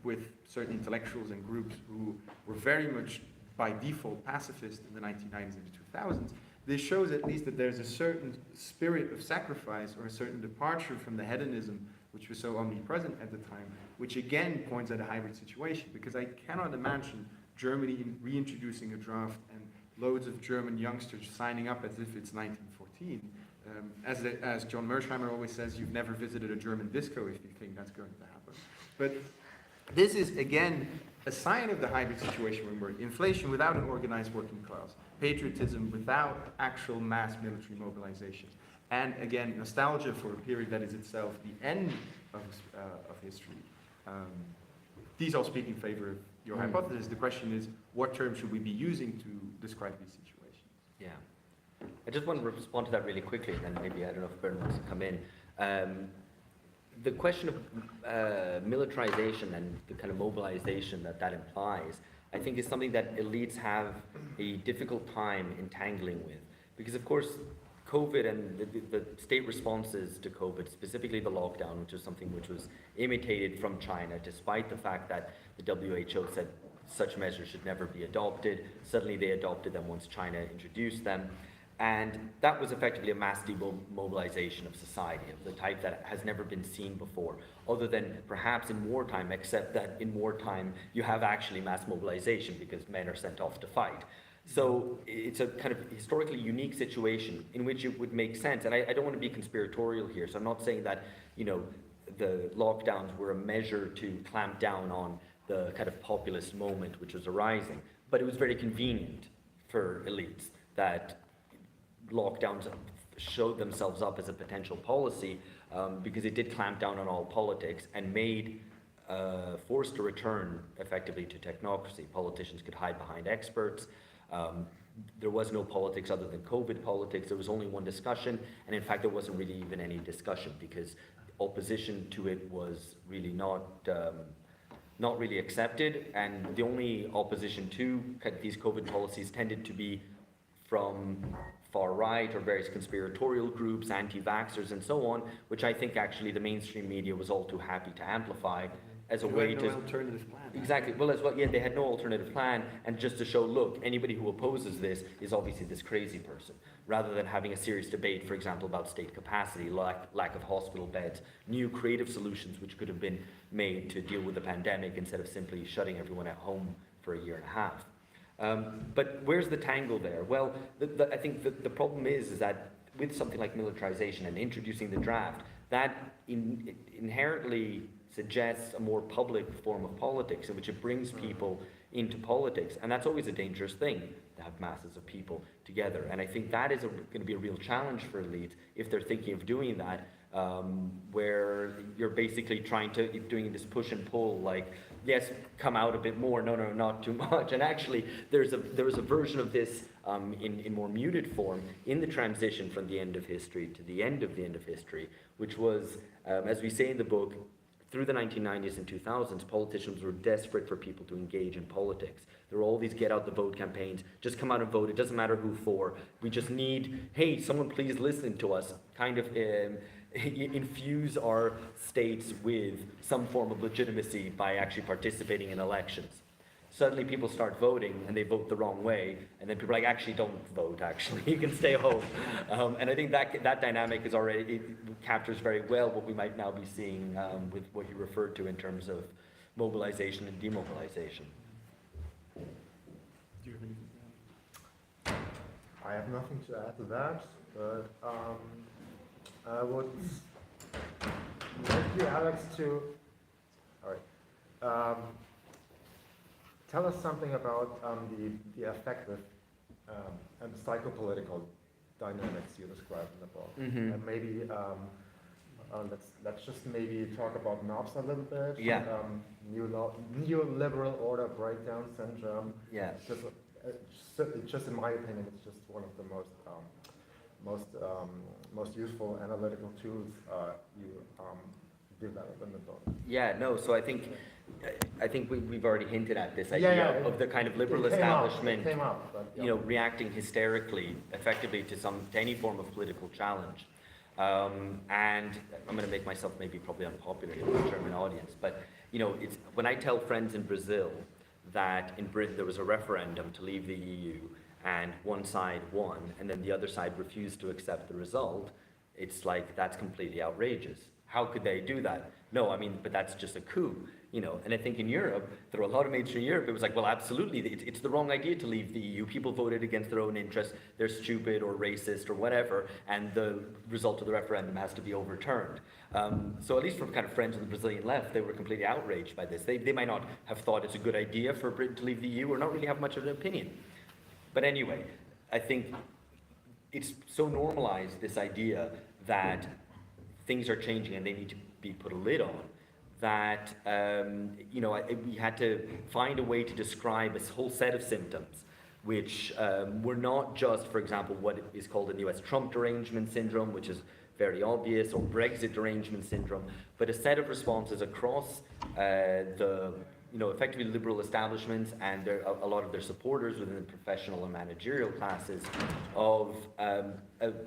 with certain intellectuals and groups who were very much by default pacifist in the 1990s and the 2000s, this shows at least that there's a certain spirit of sacrifice or a certain departure from the hedonism which was so omnipresent at the time, which again points at a hybrid situation, because I cannot imagine Germany reintroducing a draft and loads of German youngsters signing up as if it's 1914. As John Mersheimer always says, you've never visited a German disco if you think that's going to happen. But this is, again, a sign of the hybrid situation when we're inflation without an organized working class, patriotism without actual mass military mobilization, and again, nostalgia for a period that is itself the end of history. These all speak in favor of your hypothesis. The question is, what term should we be using to describe these situations? Yeah. I just want to respond to that really quickly, and then maybe, I don't know if Bern wants to come in. The question of militarization and the kind of mobilization that implies, I think is something that elites have a difficult time entangling with. Because of course, COVID and the state responses to COVID, specifically the lockdown, which is something which was imitated from China, despite the fact that the WHO said such measures should never be adopted. Suddenly they adopted them once China introduced them. And that was effectively a mass demobilization of society, of the type that has never been seen before, other than perhaps in wartime, except that in wartime you have actually mass mobilization because men are sent off to fight. So it's a kind of historically unique situation in which it would make sense. And I don't want to be conspiratorial here, so I'm not saying that, you know, the lockdowns were a measure to clamp down on the kind of populist moment which was arising. But it was very convenient for elites that lockdowns showed themselves up as a potential policy because it did clamp down on all politics and made forced a return effectively to technocracy. Politicians could hide behind experts. There was no politics other than COVID politics. There was only one discussion, and in fact there wasn't really even any discussion because opposition to it was really not really accepted, and the only opposition to these COVID policies tended to be from far right or various conspiratorial groups, anti-vaxxers and so on, which I think actually the mainstream media was all too happy to amplify as a way to... alternative plan. Exactly, well, as well, yeah, they had no alternative plan, and just to show, look, anybody who opposes this is obviously this crazy person, rather than having a serious debate, for example, about state capacity, lack of hospital beds, new creative solutions which could have been made to deal with the pandemic instead of simply shutting everyone at home for a year and a half. But where's the tangle there? Well, I think the problem is that with something like militarization and introducing the draft, that inherently suggests a more public form of politics in which it brings people into politics. And that's always a dangerous thing, to have masses of people together. And I think that is going to be a real challenge for elites if they're thinking of doing that, where you're basically doing this push and pull, like, yes, come out a bit more, no, not too much. And actually, there was a version of this in more muted form in the transition from the end of history to the end of history, which was, as we say in the book, through the 1990s and 2000s, politicians were desperate for people to engage in politics. There were all these get out the vote campaigns, just come out and vote, it doesn't matter who for. We just need, hey, someone please listen to us, kind of infuse our states with some form of legitimacy by actually participating in elections. Suddenly people start voting and they vote the wrong way, and then people are like, actually don't vote, actually, you can stay home. And I think that dynamic is already, it captures very well what we might now be seeing with what you referred to in terms of mobilization and demobilization. Do you have anything to add? I have nothing to add to that, but I would like you, Alex, to tell us something about the affective and psychopolitical dynamics you described in the book. Mm-hmm. And maybe let's just maybe talk about NOPS a little bit. Yeah. Neoliberal order breakdown syndrome. Yeah. Just in my opinion, it's just one of the most useful analytical tools you develop in the book. Yeah, no, so I think we've already hinted at this idea of the kind of liberal establishment, reacting hysterically, effectively to any form of political challenge. And I'm going to make myself maybe probably unpopular in the German audience, but it's when I tell friends in Brazil that in Britain there was a referendum to leave the EU and one side won and then the other side refused to accept the result, it's like, that's completely outrageous. How could they do that? No, I mean, but that's just a coup, you know. And I think in Europe, there were a lot of mainstream Europe, it was like, well, absolutely, it's the wrong idea to leave the EU. People voted against their own interests, they're stupid or racist or whatever, and the result of the referendum has to be overturned. So at least from kind of friends on the Brazilian left, they were completely outraged by this. They might not have thought it's a good idea for Britain to leave the EU or not really have much of an opinion. But anyway, I think it's so normalized, this idea that things are changing and they need to be put a lid on, that you know, we had to find a way to describe a whole set of symptoms which were not just, for example, what is called in the US Trump derangement syndrome, which is very obvious, or Brexit derangement syndrome, but a set of responses across the, you know, effectively liberal establishments and a lot of their supporters within the professional and managerial classes of,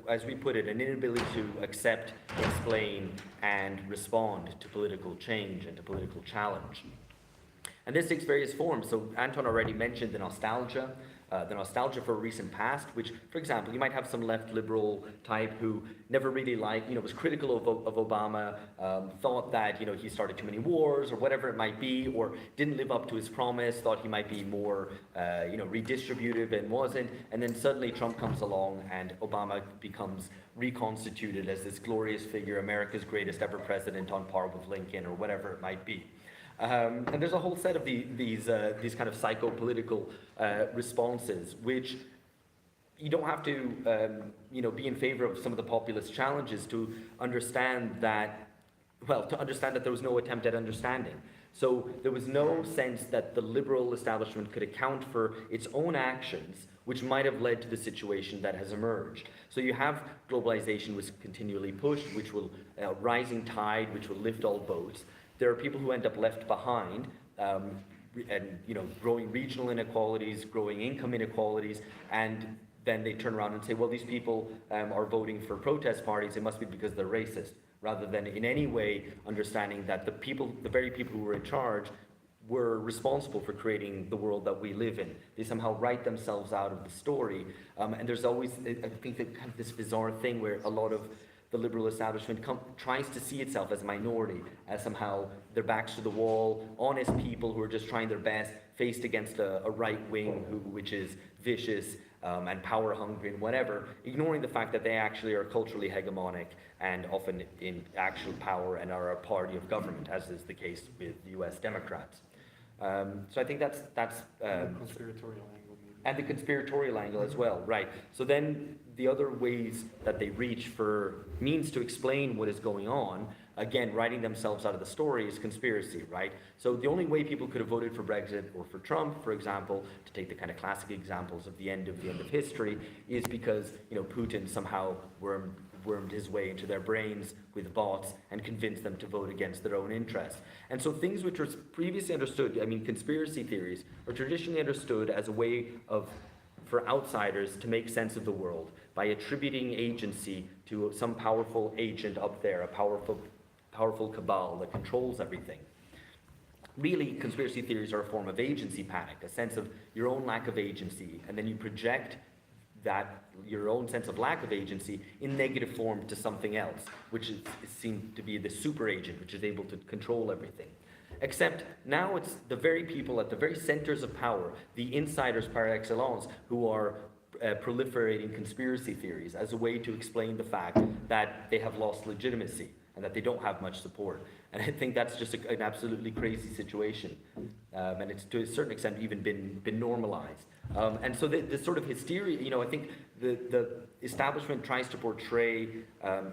as we put it, an inability to accept, explain, and respond to political change and to political challenge. And this takes various forms. So Anton already mentioned the nostalgia for a recent past, which, for example, you might have some left liberal type who never really liked, you know, was critical of Obama, thought that, you know, he started too many wars or whatever it might be, or didn't live up to his promise, thought he might be more, you know, redistributive and wasn't, and then suddenly Trump comes along and Obama becomes reconstituted as this glorious figure, America's greatest ever president on par with Lincoln or whatever it might be. And there's a whole set of these kind of psycho-political responses, which you don't have to, you know, be in favor of some of the populist challenges to understand that, well, to understand that there was no attempt at understanding. So there was no sense that the liberal establishment could account for its own actions, which might have led to the situation that has emerged. So you have globalization was continually pushed, which will, rising tide, which will lift all boats. There are people who end up left behind, and, you know, growing regional inequalities, growing income inequalities, and then they turn around and say, well, these people are voting for protest parties, it must be because they're racist, rather than in any way understanding that the very people who were in charge were responsible for creating the world that we live in. They somehow write themselves out of the story. And there's always, I think, kind of this bizarre thing where a lot of the liberal establishment tries to see itself as a minority, as somehow their backs to the wall, honest people who are just trying their best, faced against a right wing which is vicious and power hungry and whatever, ignoring the fact that they actually are culturally hegemonic and often in actual power and are a party of government, as is the case with the US Democrats. So I think that's Conspiratorial angle, maybe. and the conspiratorial angle as well, right? So then the other ways that they reach for means to explain what is going on, again, writing themselves out of the story, is conspiracy, right? So the only way people could have voted for Brexit or for Trump, for example, to take the kind of classic examples of the end of history, is because, you know, Putin somehow wormed his way into their brains with bots and convinced them to vote against their own interests. And so things which were previously understood, I mean, conspiracy theories, are traditionally understood as a way for outsiders to make sense of the world by attributing agency to some powerful agent up there, a powerful cabal that controls everything. Really, conspiracy theories are a form of agency panic, a sense of your own lack of agency, and then you project that your own sense of lack of agency in negative form to something else, which is seen to be the super agent, which is able to control everything. Except now it's the very people at the very centers of power, the insiders par excellence, who are proliferating conspiracy theories as a way to explain the fact that they have lost legitimacy and that they don't have much support. And I think that's just an absolutely crazy situation. And it's to a certain extent even been normalized. And so this sort of hysteria, you know, I think the establishment tries to portray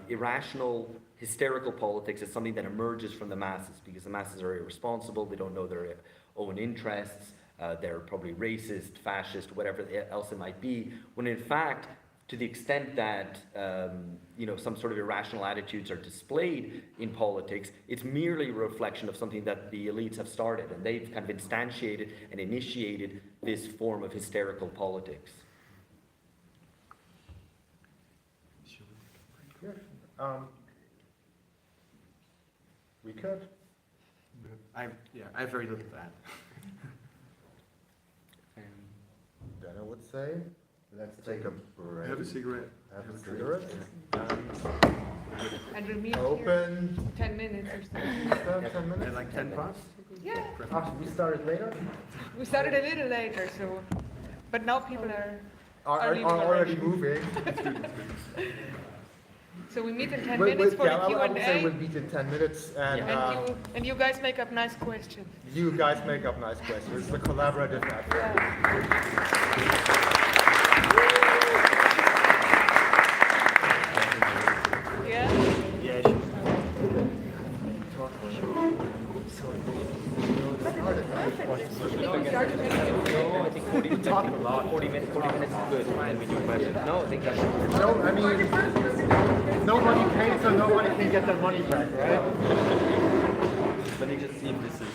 irrational, hysterical politics as something that emerges from the masses, because the masses are irresponsible, they don't know their own interests, they're probably racist, fascist, whatever else it might be, when in fact, to the extent that you know, some sort of irrational attitudes are displayed in politics, it's merely a reflection of something that the elites have started, and they've kind of instantiated and initiated this form of hysterical politics. We could. I have very little to add. then I would say, let's take a break. Have a cigarette. Have a cigarette. And we'll meet Open. here 10 minutes or so. 10 minutes. And like 10 past? Yeah, We started later. we started a little later, so, but now people are Are leaving already moving. So we meet in 10 minutes for the I would say we'll Q&A, meet in 10 minutes, and and you guys make up nice questions. you guys make up nice questions. It's a collaborative effort. Yeah? Yeah, sure. I think 40 minutes is good. And we do questions. No, I think that's No, I mean, nobody pays, so nobody can get their money back, right? Let me just see if this is.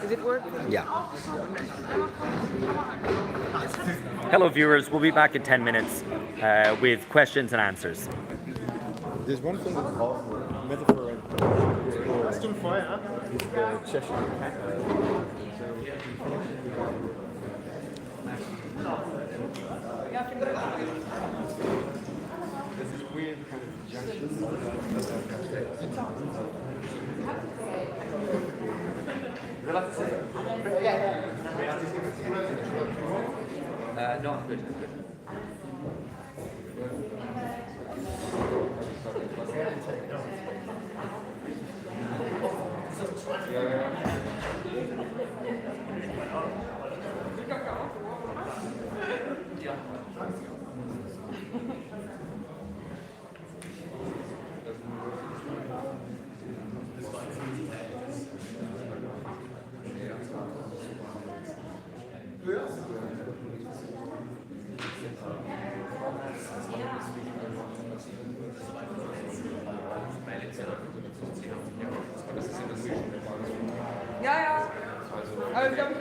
Is it working? Yeah. Hello, viewers. We'll be back in 10 minutes with questions and answers. There's one thing that's also a metaphor and Question Feuer. is the Cheshire cat. There's this weird kind of junction. No, I'm good. I'm good. Ja, ja. Aber ich glaube,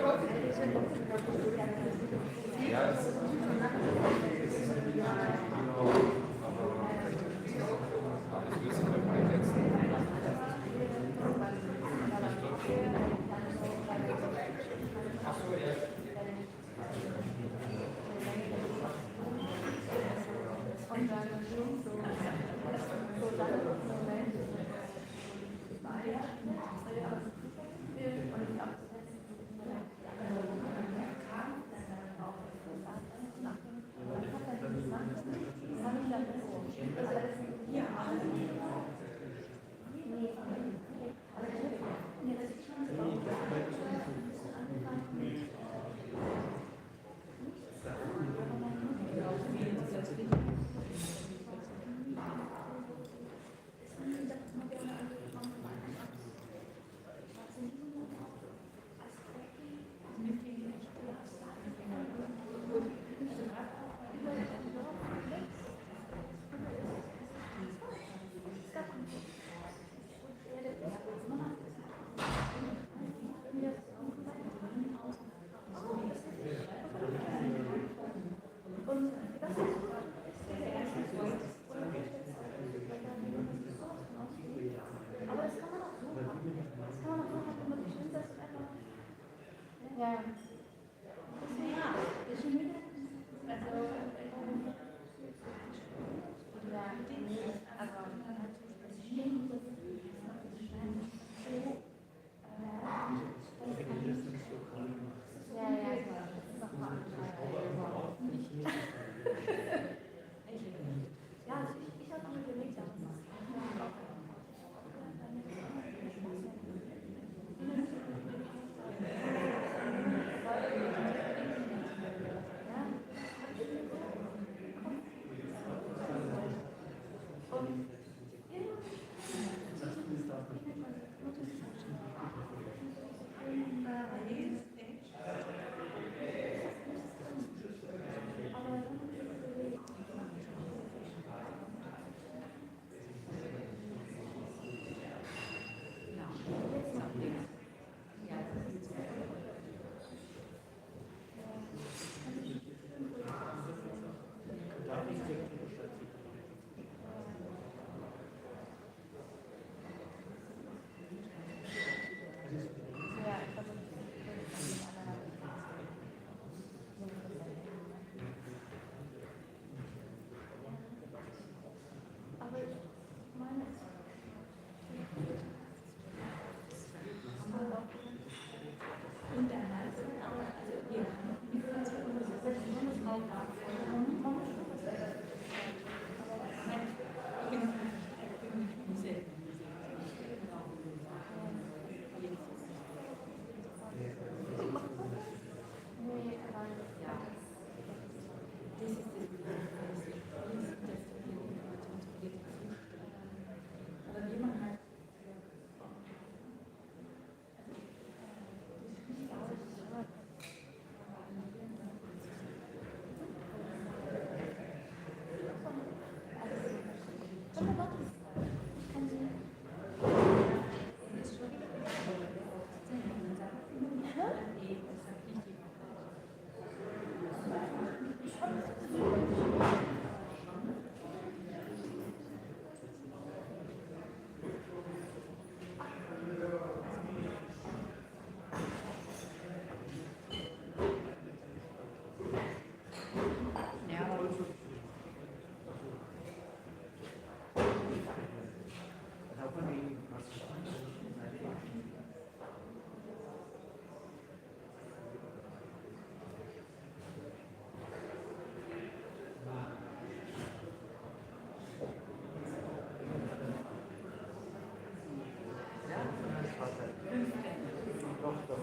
Oh,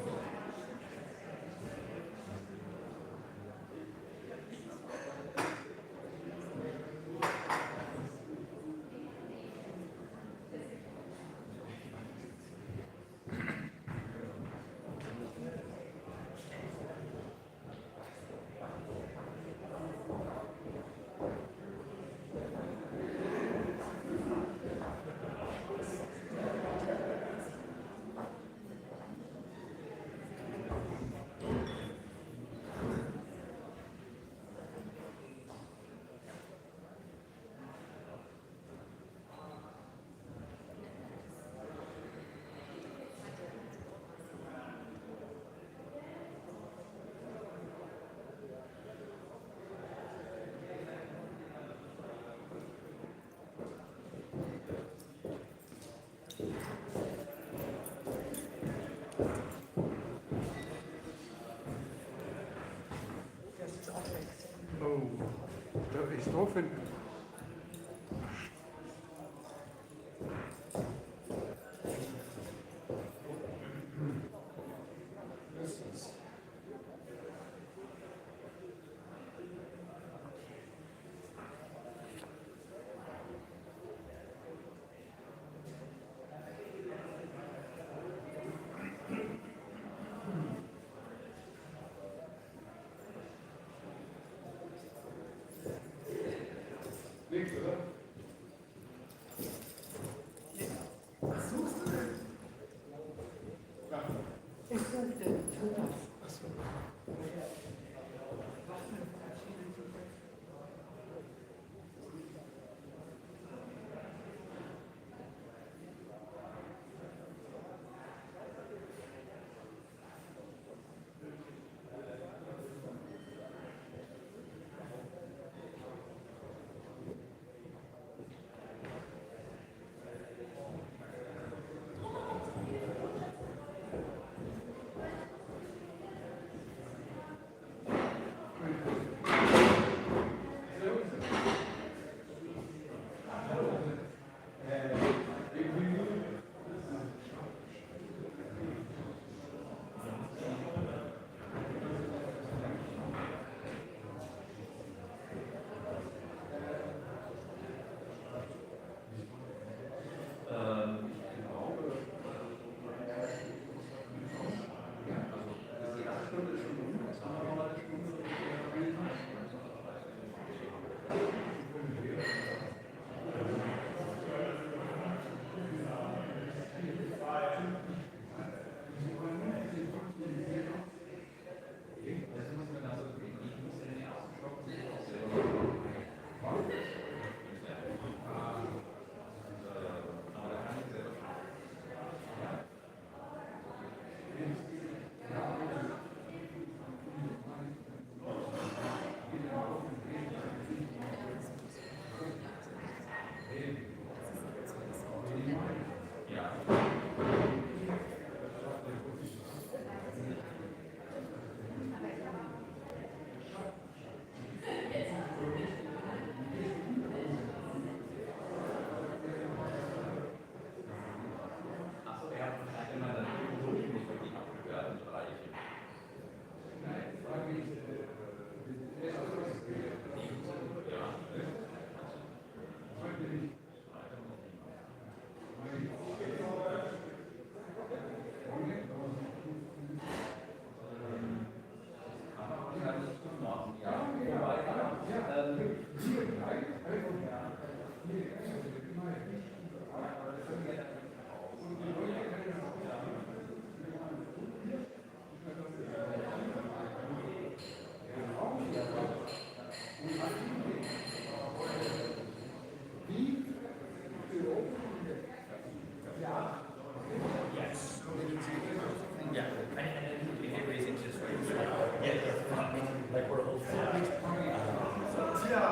dat is tof.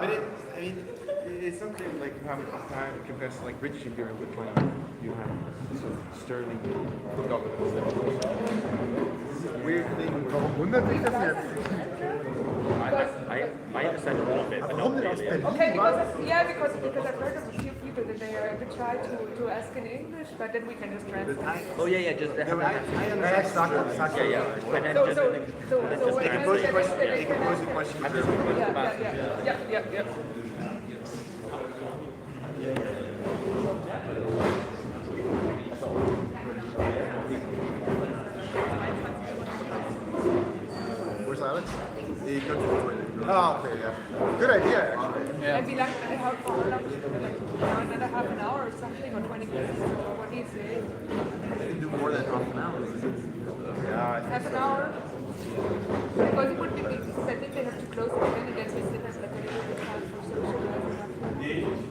But I mean, it's something like how compared to like British Imperial, which like you have sort of sterling governments. Weird thing. I understand a little bit, but not really. Okay, because I've heard of a few people that there. I could try to ask in English, but then we can just translate. Oh yeah, just No, I understand. yeah. And then So, just so, so, so They when can I pose say a question. that They can pose a question. yeah. Where's Alex? They go to the toilet. Oh, okay, yeah. Good idea, actually. And be like, how long? Another half an hour or something, or 20 minutes. What do you say? They can do more than half an hour. Yeah, Half an hour? Because it would be, because I think they have to close it again against the sinners, like a little bit time for socializing.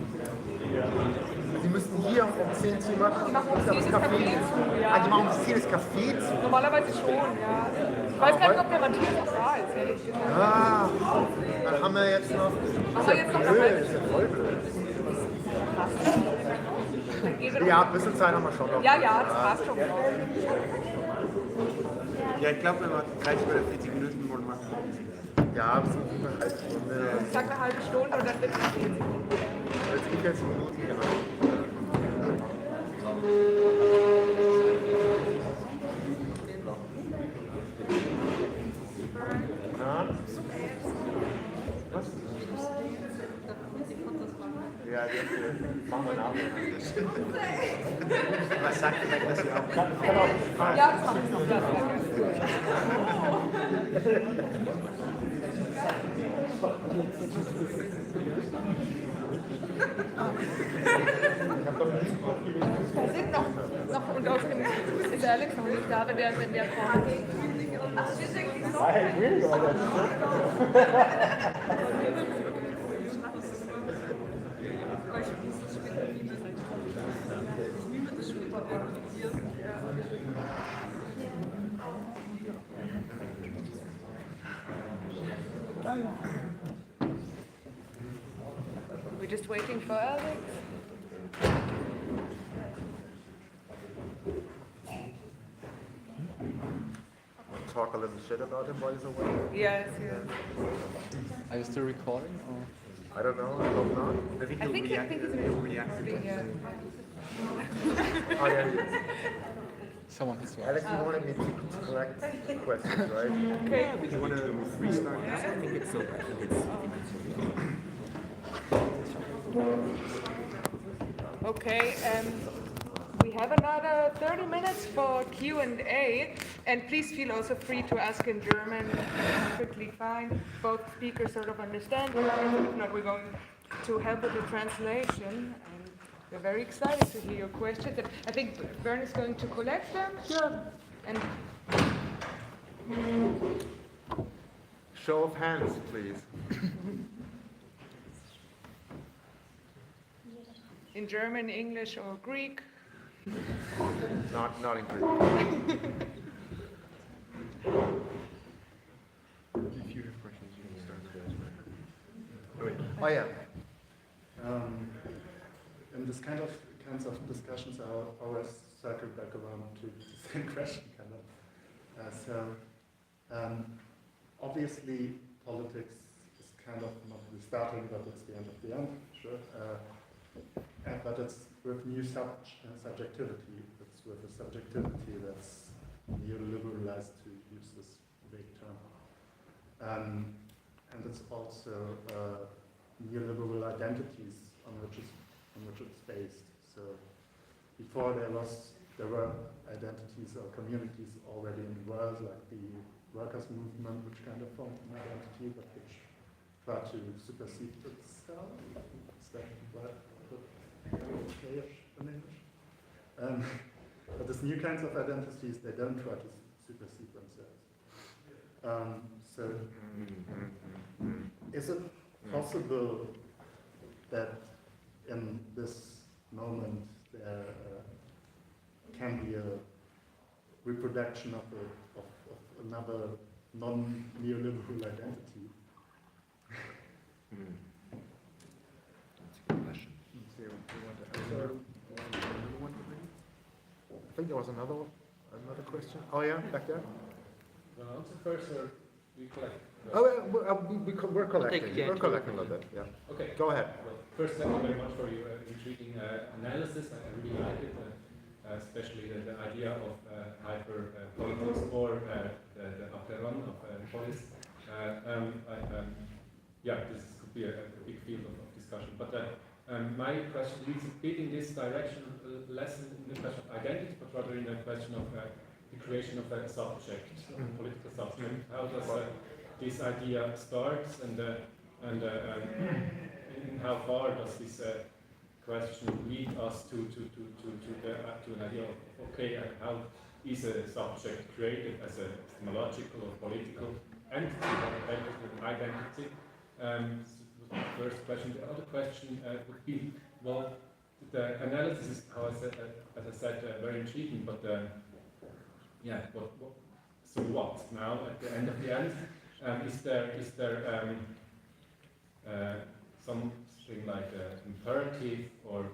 Sie müssten hier um 10 zu machen. Die machen um Das 10 das Café Café. zu, ja. Ah, die machen um 10 das Café zu. Normalerweise schon, ja. Ich weiß gar nicht, ob der Matthias auch da ist, ehrlich gesagt. Ah, dann haben wir jetzt noch. Haben wir jetzt noch eine Blöd, halbe ist ja voll blöd. Dann gehen wir doch- Ja, ein bisschen Zeit haben wir schon noch. Ja, das passt schon. Ja, ich glaube, wenn wir 30 oder 40 Minuten wollen machen. Ja, bis eine halbe Stunde. Ich sag eine halbe Stunde und dann wird es 40 Minuten. Jetzt gibt es Minuten, genau. Na? Was? Ja, die machen wir nachher. Was sagt ihr, dass ihr auch Ja, das mache ich noch. Ja, da sind noch und auf dem ist Alex noch nicht da, wenn der kommt. We're just waiting for Alex. Talk a little shit about him while he's away. Yes. Are you still recording? Or? I don't know, I hope not. I think I he'll think react. it's He'll react. recording, yeah. Oh, yeah, he is. Someone has to Alex, you wanted me to collect questions, right? Okay. Do you want to restart now? I think it's so. Okay, we have another 30 minutes for Q&A, and please feel also free to ask in German. Perfectly fine. Both speakers sort of understand German. If not, we're going to help with the translation. And we're very excited to hear your questions. And I think Bern is going to collect them. Sure. And Show of hands, please. in German, English, or Greek. Not in Greek. If you have questions, you can start. Oh, wait. Oh, yeah. In this kinds of discussions, I always circle back around to the same question, kind of. Obviously, politics is kind of not the starting, but it's the end of the end, sure. But it's with new subjectivity. It's with a subjectivity that's neoliberalized, to use this vague term. And it's also neoliberal identities on which it's based. So before there were identities or communities already in the world, like the workers' movement, which kind of formed an identity, but which tried to supersede itself. Is that what okay-ish in English? But these new kinds of identities, they don't try to supersede themselves. So is it possible that in this moment there can be a reproduction of another non-neoliberal identity? That's a good question. I think there was another question. Oh, yeah, back there. Also, first, We collect. Oh, we're collecting. Take it, We're yeah. collecting a little bit. Yeah. Okay. Go ahead. Well, first, thank you very much for your intriguing analysis. I really like it, especially the idea of hyper politics or the afterrun of polis. Yeah, this could be a big field of discussion. But my question leads a bit in this direction, less in the question of identity, but rather in the question of the creation of a subject, a political subject. How does this idea start, and how far does this question lead us to an idea of how is a subject created as a epistemological or political entity, or identity? So the first question. The other question would be, well, the analysis is, as I said, very intriguing, but yeah, so what now at the end of the end? Is there something like an imperative or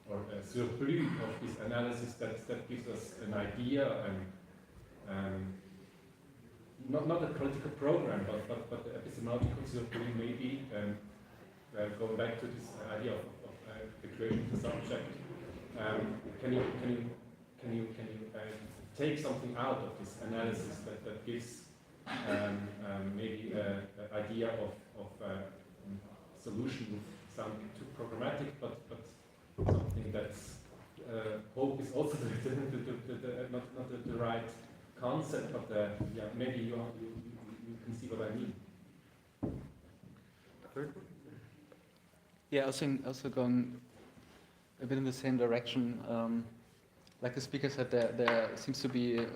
a surplus of this analysis that gives us an idea and not a political program, but the epistemological surplus maybe, going back to this idea of the creation of the subject. Can you take something out of this analysis that gives maybe an idea of solution sounding too programmatic, but something that's hope is also not the right concept, but yeah, maybe you can see what I mean. Yeah, I think also going a bit in the same direction. Like the speaker said, there seems to be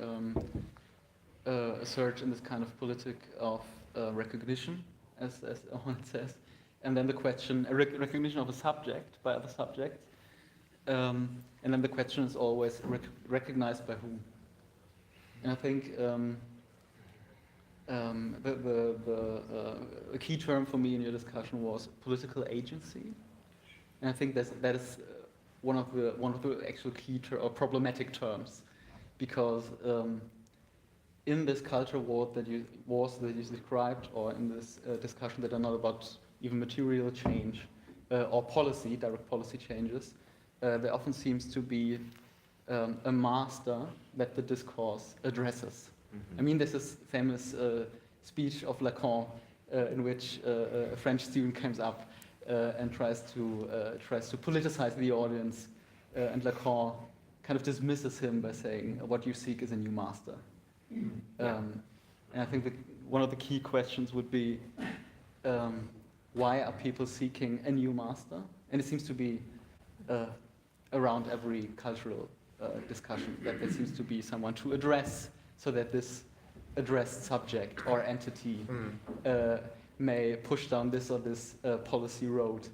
a surge in this kind of politic of recognition, as Owen says, and then the question, recognition of a subject by other subjects, and then the question is always recognized by whom. And I think the key term for me in your discussion was political agency, and I think that is one of the actual key or problematic terms, because in this culture wars that you described, or in this discussion that are not about even material change or policy, direct policy changes, there often seems to be a master that the discourse addresses. I mean, there's this famous speech of Lacan in which a French student comes up and tries to politicize the audience, and Lacan kind of dismisses him by saying, "What you seek is a new master." And I think one of the key questions would be, why are people seeking a new master? And it seems to be around every cultural discussion that there seems to be someone to address, so that this addressed subject or entity may push down this or this policy road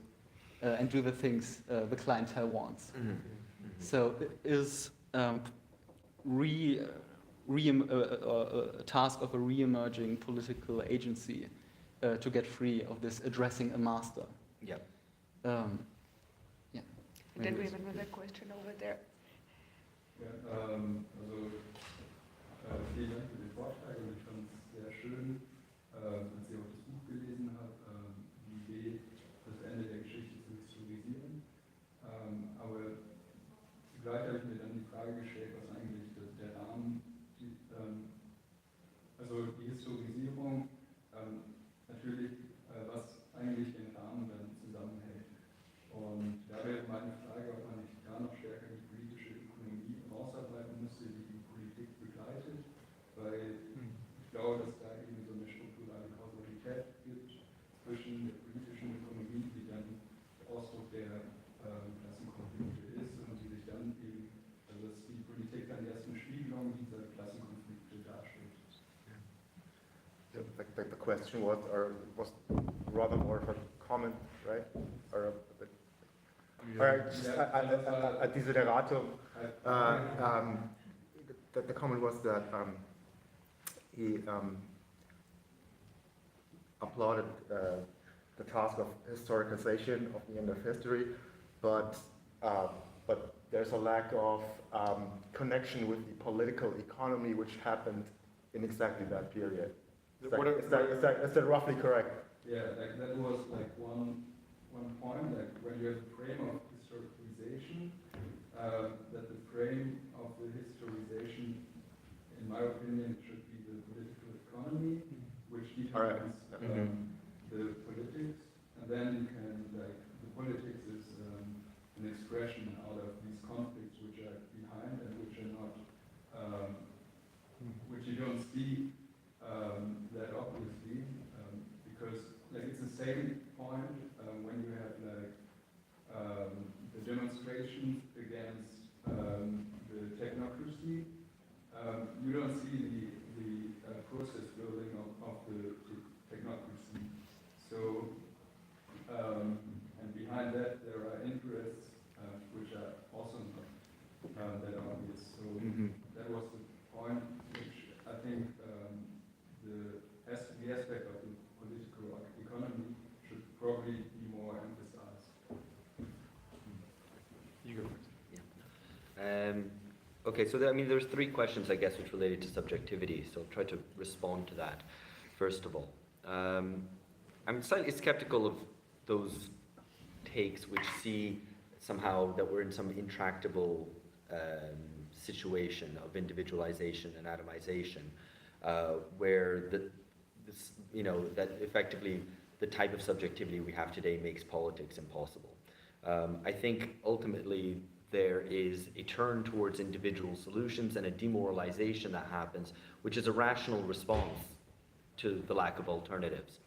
and do the things the clientele wants. So it is a task of a re-emerging political agency to get free of this addressing a master. Yeah. Yeah. Then we have another question over there. Ja, vielen Dank für den Vortrag, und ich fand es sehr schön, als ich auch das Buch gelesen habe, die Idee, das Ende der Geschichte zu historisieren. Aber zugleich habe ich mir dann die Frage gestellt, was eigentlich der Rahmen, also die Historisierung, natürlich, was eigentlich den Rahmen dann zusammenhält. Und da wäre meine Frage, ob man nicht da noch stärker die politische Ökonomie rausarbeiten müsste, die die Politik begleitet, weil ich glaube, dass da eben so eine strukturelle Kausalität gibt zwischen der politischen Ökonomie, die dann Ausdruck der Klassenkonflikte ist, und die sich dann eben, also dass die Politik dann erst eine Spiegelung dieser Klassenkonflikte darstellt. The question was rather more of a comment, right? Or a desideratum. The comment was that he applauded the task of historicization of the end of history, but there's a lack of connection with the political economy which happened in exactly that period. Is that roughly correct? Yeah, like that was like one point, like when you have a frame of historicization, that the frame of the historization, in my opinion, should be the political economy, which determines the politics, and then you can, like, the politics is an expression out of these conflicts which are behind and which are not, which you don't see that obviously, because like it's the same point when you have like the demonstrations against the technocracy. You don't see the process building of the technocracy. So, and behind that there are interests which are also not that obvious. So that was the point which I think the aspect of the political economy should probably be more emphasized. You go first. Okay, so I mean, there's three questions, I guess, which related to subjectivity. So I'll try to respond to that. First of all, I'm slightly skeptical of those takes which see somehow that we're in some intractable situation of individualization and atomization, where that effectively the type of subjectivity we have today makes politics impossible. I think ultimately there is a turn towards individual solutions and a demoralization that happens, which is a rational response to the lack of alternatives.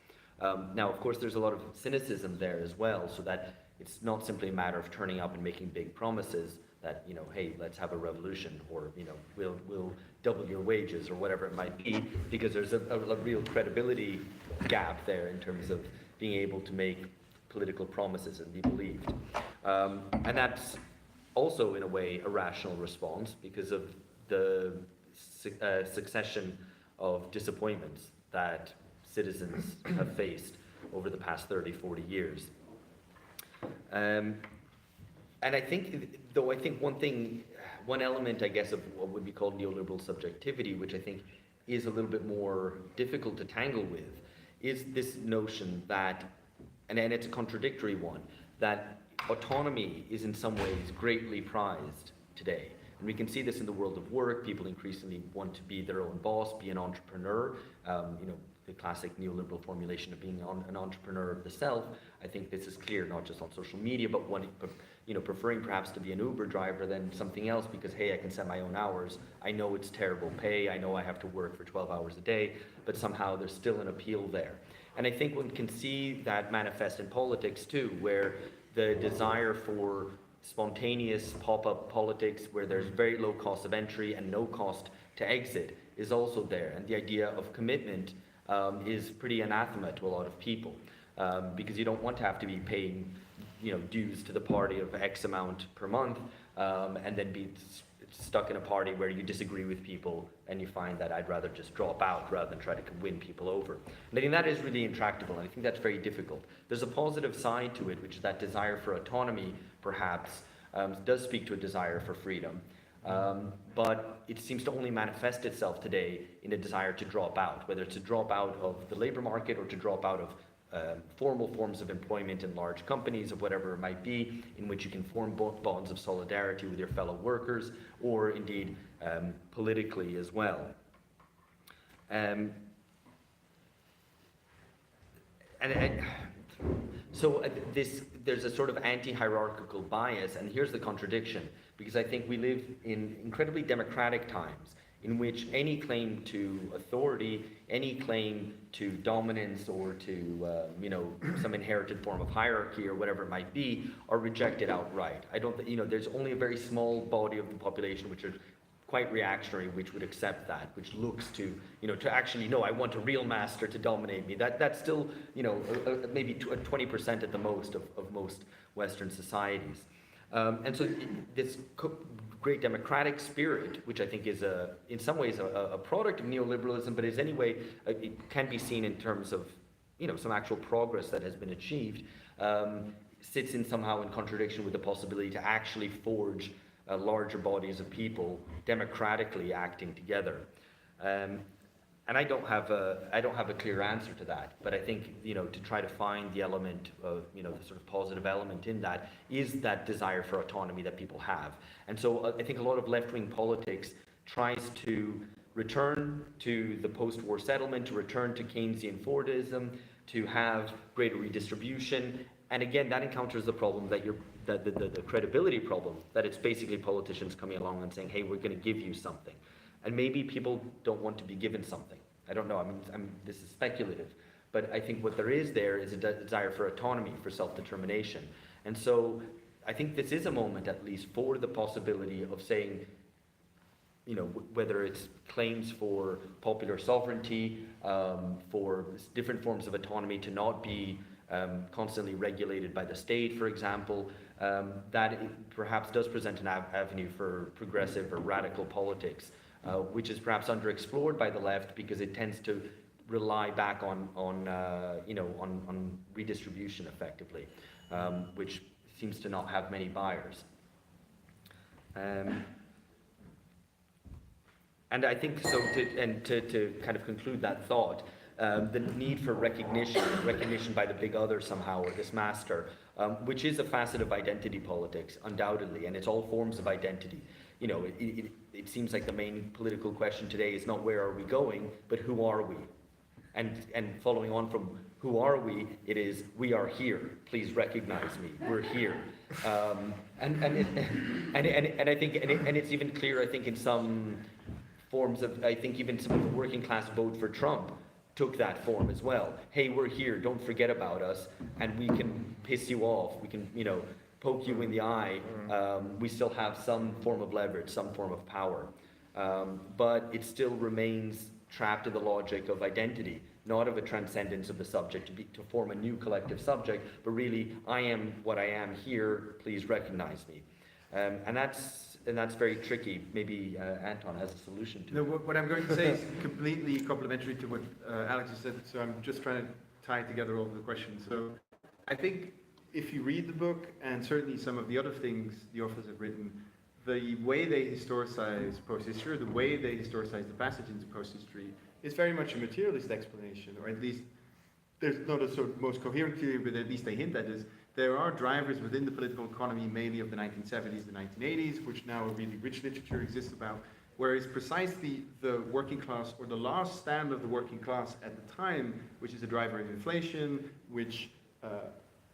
Now, of course, there's a lot of cynicism there as well, so that it's not simply a matter of turning up and making big promises that, hey, let's have a revolution, or, we'll double your wages, or whatever it might be, because there's a real credibility gap there in terms of being able to make political promises and be believed. And that's also, in a way, a rational response because of the succession of disappointments that citizens have faced over the past 30, 40 years. And I think one element, I guess, of what would be called neoliberal subjectivity, which I think is a little bit more difficult to tangle with, is this notion that, and it's a contradictory one, that autonomy is in some ways greatly prized today. And we can see this in the world of work. People increasingly want to be their own boss, be an entrepreneur. The classic neoliberal formulation of being an entrepreneur of the self. I think this is clear not just on social media, but preferring perhaps to be an Uber driver than something else because, hey, I can set my own hours. I know it's terrible pay. I know I have to work for 12 hours a day, but somehow there's still an appeal there. And I think one can see that manifest in politics too, where the desire for spontaneous pop-up politics where there's very low cost of entry and no cost to exit is also there. And the idea of commitment is pretty anathema to a lot of people because you don't want to have to be paying dues to the party of X amount per month and then be stuck in a party where you disagree with people and you find that I'd rather just drop out rather than try to win people over. And I think that is really intractable, and I think that's very difficult. There's a positive side to it, which is that desire for autonomy, perhaps, does speak to a desire for freedom. But it seems to only manifest itself today in a desire to drop out, whether it's to drop out of the labor market or to drop out of formal forms of employment in large companies of whatever it might be, in which you can form both bonds of solidarity with your fellow workers, or indeed politically as well. There's a sort of anti-hierarchical bias, and here's the contradiction, because I think we live in incredibly democratic times in which any claim to authority, any claim to dominance or to some inherited form of hierarchy or whatever it might be are rejected outright. I don't there's only a very small body of the population which are quite reactionary, which would accept that, which looks to to actually, no, I want a real master to dominate me. That's still maybe 20% at the most of most Western societies. And so this great democratic spirit, which I think is in some ways a product of neoliberalism, but is anyway, it can be seen in terms of some actual progress that has been achieved, sits somehow in contradiction with the possibility to actually forge larger bodies of people democratically acting together. and I don't have a clear answer to that, but I think, you know, to try to find the element of, you know, the sort of positive element in that is that desire for autonomy that people have. And so I think a lot of left-wing politics tries to return to the post-war settlement, to return to Keynesian Fordism, to have greater redistribution. And again, that encounters the problem that the credibility problem, that it's basically politicians coming along and saying, hey, we're going to give you something. And maybe people don't want to be given something. I don't know, I mean, this is speculative. But I think what there is a desire for autonomy, for self-determination. And so I think this is a moment, at least, for the possibility of saying, you know, whether it's claims for popular sovereignty, for different forms of autonomy to not be constantly regulated by the state, for example, that it perhaps does present an avenue for progressive or radical politics, which is perhaps underexplored by the left because it tends to rely back on redistribution effectively, which seems to not have many buyers. And I think so. To kind of conclude that thought, the need for recognition by the big other somehow, or this master, which is a facet of identity politics, undoubtedly, and it's all forms of identity. You know, it seems like the main political question today is not where are we going, but who are we? And following on from who are we, it is we are here. Please recognize me. We're here. And I think it's even clear. I think in some forms of, I think even some of the working class vote for Trump took that form as well. Hey, we're here, don't forget about us, and we can piss you off, we can, you know, poke you in the eye, we still have some form of leverage, some form of power. But it still remains trapped in the logic of identity, not of a transcendence of the subject, to form a new collective subject, but really, I am what I am here, please recognize me. And that's very tricky. Maybe Anton has a solution to it. No, what I'm going to say is completely complementary to what Alex has said, so I'm just trying to tie together all of the questions. So I think if you read the book, and certainly some of the other things the authors have written, the way they historicize post-history, or the way they historicize the passage into post-history, is very much a materialist explanation, or at least there's not a sort of most coherent theory, but at least they hint at this. There are drivers within the political economy, mainly of the 1970s, the 1980s, which now a really rich literature exists about, whereas precisely the working class, or the last stand of the working class at the time, which is a driver of inflation, which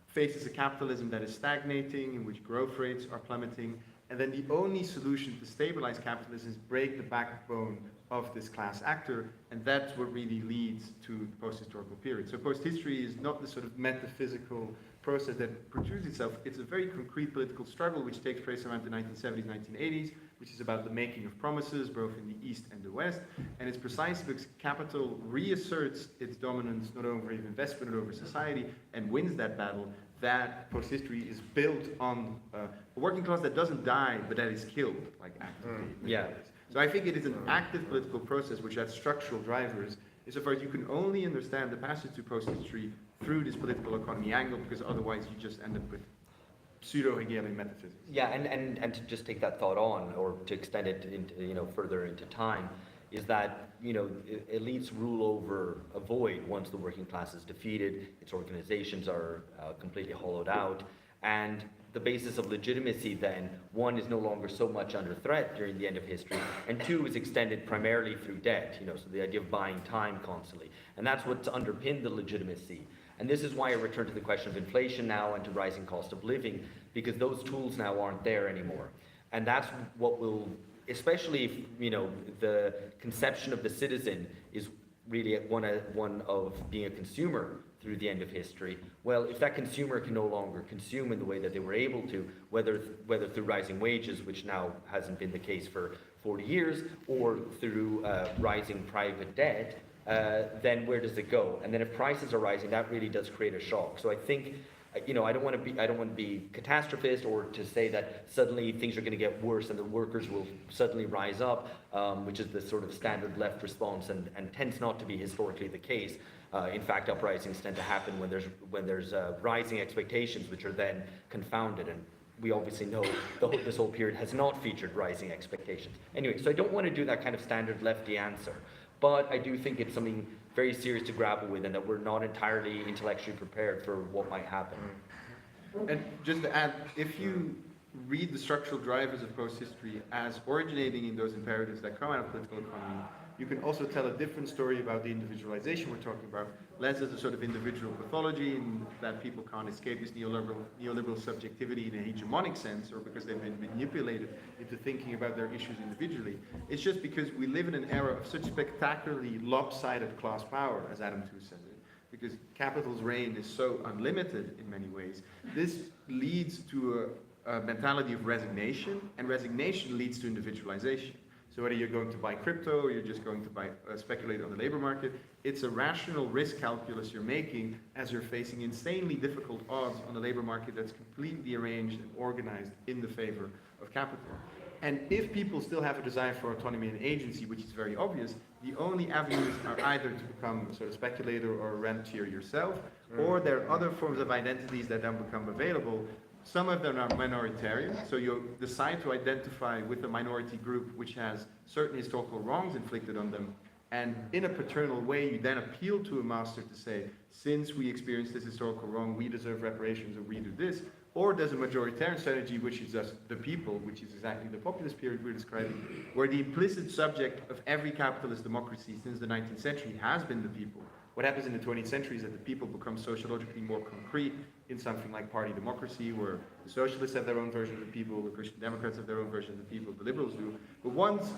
faces a capitalism that is stagnating, in which growth rates are plummeting, and then the only solution to stabilize capitalism is break the backbone of this class actor, and that's what really leads to the post-historical period. So post-history is not the sort of metaphysical process that produces itself. It's a very concrete political struggle which takes place around the 1970s, 1980s, which is about the making of promises, both in the East and the West, and it's precisely because capital reasserts its dominance not over investment but over society and wins that battle, that post-history is built on a working class that doesn't die, but that is killed, like actively. Yeah. So I think it is an active political process which has structural drivers, insofar as you can only understand the passage to post-history through this political economy angle, because otherwise you just end up with pseudo-Hegelian metaphysics. Yeah, and to just take that thought on, or to extend it into, you know, further into time, is that, you know, elites rule over a void once the working class is defeated, its organizations are completely hollowed out, and the basis of legitimacy then, one, is no longer so much under threat during the end of history, and two, is extended primarily through debt, you know, so the idea of buying time constantly. And that's what's underpinned the legitimacy. And this is why I return to the question of inflation now and to rising cost of living, because those tools now aren't there anymore. And that's what will, especially if, you know, the conception of the citizen is really one of being a consumer through the end of history. Well, if that consumer can no longer consume in the way that they were able to, whether through rising wages, which now hasn't been the case for 40 years, or through rising private debt, then where does it go? And then if prices are rising, that really does create a shock. So I think, you know, I don't want to be catastrophist, or to say that suddenly things are going to get worse and the workers will suddenly rise up, which is the sort of standard left response, and tends not to be historically the case. In fact, uprisings tend to happen when there's rising expectations, which are then confounded. And we obviously know this whole period has not featured rising expectations. Anyway, so I don't want to do that kind of standard lefty answer. But I do think it's something very serious to grapple with, and that we're not entirely intellectually prepared for what might happen. And just to add, if you read the structural drivers of post-history as originating in those imperatives that come out of political economy, you can also tell a different story about the individualization we're talking about, less as a sort of individual pathology, and that people can't escape this neoliberal subjectivity in a hegemonic sense, or because they've been manipulated into thinking about their issues individually. It's just because we live in an era of such spectacularly lopsided class power, as Adam Tooze says it, because capital's reign is so unlimited in many ways. This leads to a mentality of resignation, and resignation leads to individualization. So whether you're going to buy crypto or you're just going to speculate on the labor market, it's a rational risk calculus you're making as you're facing insanely difficult odds on the labor market that's completely arranged and organized in the favor of capital. And if people still have a desire for autonomy and agency, which is very obvious, the only avenues are either to become a sort of speculator or a rentier yourself, or there are other forms of identities that then become available. Some of them are minoritarian, so you decide to identify with a minority group which has certain historical wrongs inflicted on them, and in a paternal way you then appeal to a master to say, since we experienced this historical wrong, we deserve reparations, or we do this. Or there's a majoritarian strategy, which is just the people, which is exactly the populist period we're describing, where the implicit subject of every capitalist democracy since the 19th century has been the people. What happens in the 20th century is that the people become sociologically more concrete in something like party democracy, where the socialists have their own version of the people, the Christian Democrats have their own version of the people, the liberals do. But once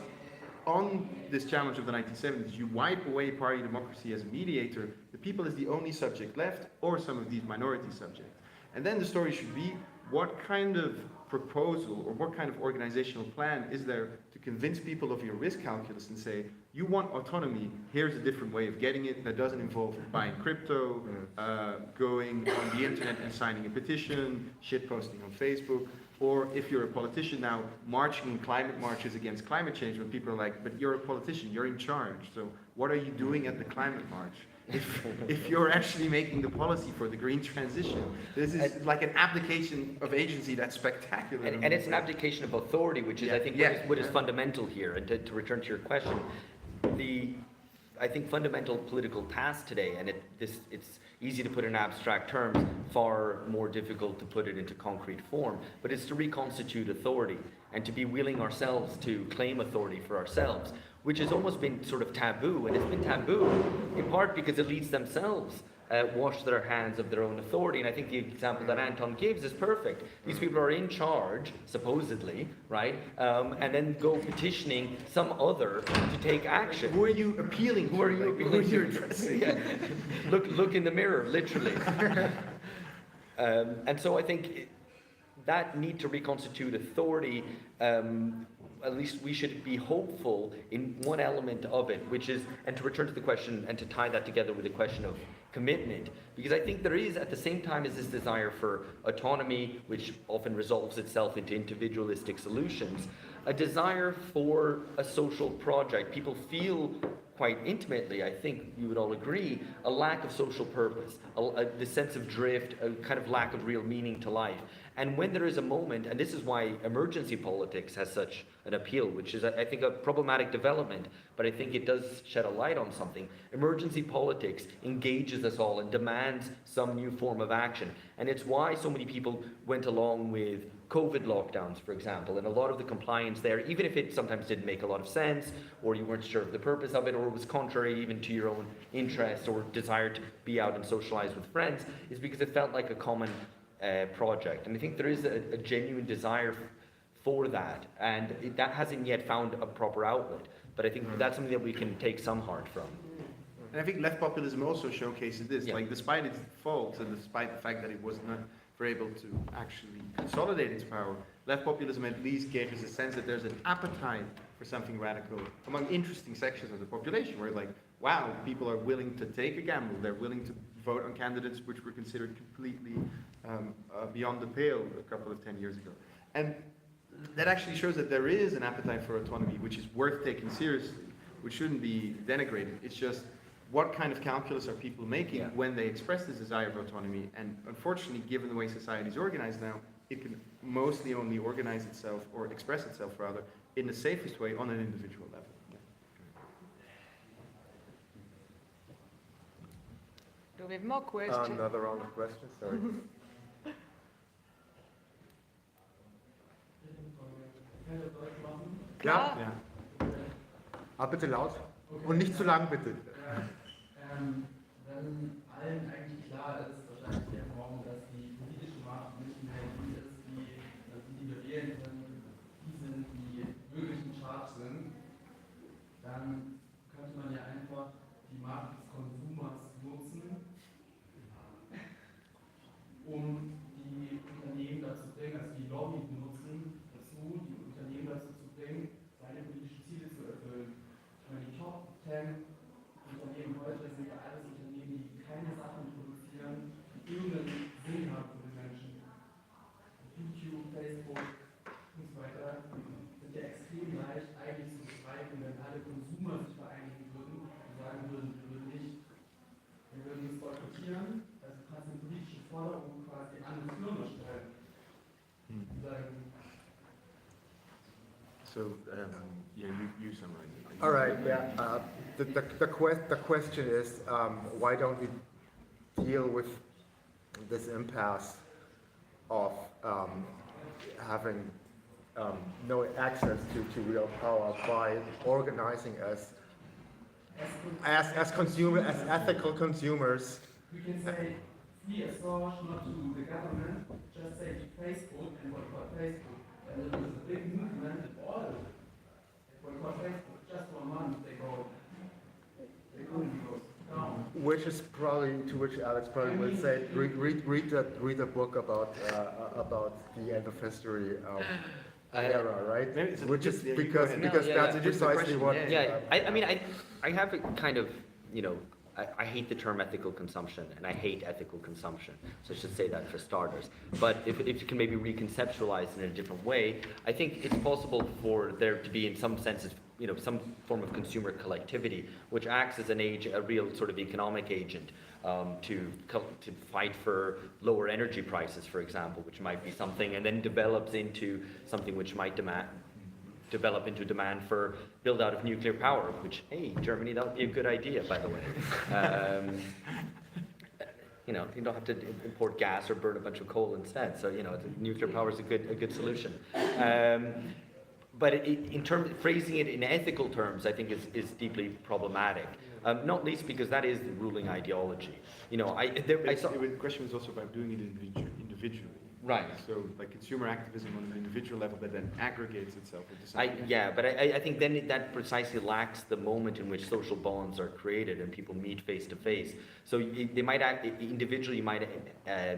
on this challenge of the 1970s, you wipe away party democracy as a mediator, the people is the only subject left, or some of these minority subjects. And then the story should be, what kind of proposal or what kind of organizational plan is there to convince people of your risk calculus and say, you want autonomy, here's a different way of getting it that doesn't involve buying crypto, going on the internet and signing a petition, shitposting on Facebook, or if you're a politician now, marching in climate marches against climate change, when people are like, but you're a politician, you're in charge, so what are you doing at the climate march? If you're actually making the policy for the green transition. This is like an abdication of agency that's spectacular. And it's an abdication of authority, which is, I think, what is fundamental here. And to return to your question, I think fundamental political task today, and it's easy to put in abstract terms, far more difficult to put it into concrete form, but it's to reconstitute authority and to be willing ourselves to claim authority for ourselves, which has almost been sort of taboo, and it's been taboo in part because elites themselves wash their hands of their own authority. And I think the example that Anton gives is perfect. These people are in charge, supposedly, right? And then go petitioning some other to take action. Who are you appealing? Who are you appealing to? addressing? Yeah. Look in the mirror, literally. And so I think that need to reconstitute authority, at least we should be hopeful in one element of it, which is, and to return to the question and to tie that together with the question of commitment, because I think there is, at the same time as this desire for autonomy, which often resolves itself into individualistic solutions, a desire for a social project. People feel quite intimately, I think you would all agree, a lack of social purpose, the sense of drift, a kind of lack of real meaning to life. And when there is a moment, and this is why emergency politics has such an appeal, which is, I think, a problematic development, but I think it does shed a light on something. Emergency politics engages us all and demands some new form of action. And it's why so many people went along with COVID lockdowns, for example, and a lot of the compliance there, even if it sometimes didn't make a lot of sense, or you weren't sure of the purpose of it, or it was contrary even to your own interests or desire to be out and socialize with friends, is because it felt like a common project. And I think there is a genuine desire for that, and that hasn't yet found a proper outlet. But I think that's something that we can take some heart from. And I think left populism also showcases this, like despite its faults and despite the fact that it was not able to actually consolidate its power, left populism at least gave us a sense that there's an appetite for something radical among interesting sections of the population, where like, wow, people are willing to take a gamble, they're willing to vote on candidates which were considered completely beyond the pale a couple of 10 years ago. And that actually shows that there is an appetite for autonomy which is worth taking seriously, which shouldn't be denigrated. It's just, what kind of calculus are people making when they express this desire of autonomy? And unfortunately, given the way society is organized now, it can mostly only organize itself, or express itself rather, in the safest way on an individual level. we have more questions. Another round of questions, sorry. Klar. Yeah. Aber bitte laut und nicht zu lang, bitte. Wenn allen eigentlich klar ist, wahrscheinlich der Raum, dass die politische Macht nicht mehr die ist, die wir wählen können, die sind, die wirklich in Charge sind, dann könnte man ja einfach die Macht des Konsumers nutzen, um die Unternehmen dazu zu bringen, also die Lobby benutzen, dazu die Unternehmen dazu zu bringen, seine politischen Ziele zu erfüllen. Ich meine, die Top 10 Unternehmen heute sind ja alles Unternehmen, die keine Sachen produzieren, die irgendeinen Sinn haben für die Menschen. YouTube, Facebook und so weiter sind ja extrem leicht eigentlich zu beschreiben, wenn alle Konsumer sich vereinigen würden und sagen würden, wir würden das boykottieren, also kannst du politische Forderungen quasi an die Firma stellen. Sagen, So, yeah, you summarize it. All right, yeah. The question is, why don't we deal with this impasse of having no access to real power by organizing as ethical consumers? we can say free a source, not to the government, just say to Facebook and boycott Facebook. And there was a big movement, all of it. Boycott Facebook, just for a month, they go down. Which is probably, to which Alex probably would say, read a book about the end of history era, right? Maybe it's a Which is yeah, because go ahead. No, because yeah, that's yeah. precisely what. Yeah, I mean, I have a kind of, you know, I hate the term ethical consumption, and I hate ethical consumption. So I should say that for starters. But if you can maybe reconceptualize it in a different way, I think it's possible for there to be, in some senses, you know, some form of consumer collectivity, which acts as a real sort of economic agent to fight for lower energy prices, for example, which might be something, and then develops into something which might develop into demand for build out of nuclear power, which, hey, Germany, that would be a good idea, by the way. You know, you don't have to import gas or burn a bunch of coal instead. So, you know, nuclear power is a good solution. But in terms phrasing it in ethical terms, I think is deeply problematic. Not least because that is the ruling ideology. You know, The question was also about doing it individually. Right. So, like consumer activism on an individual level that then aggregates itself into something. But I think then that precisely lacks the moment in which social bonds are created and people meet face to face. So they might individually might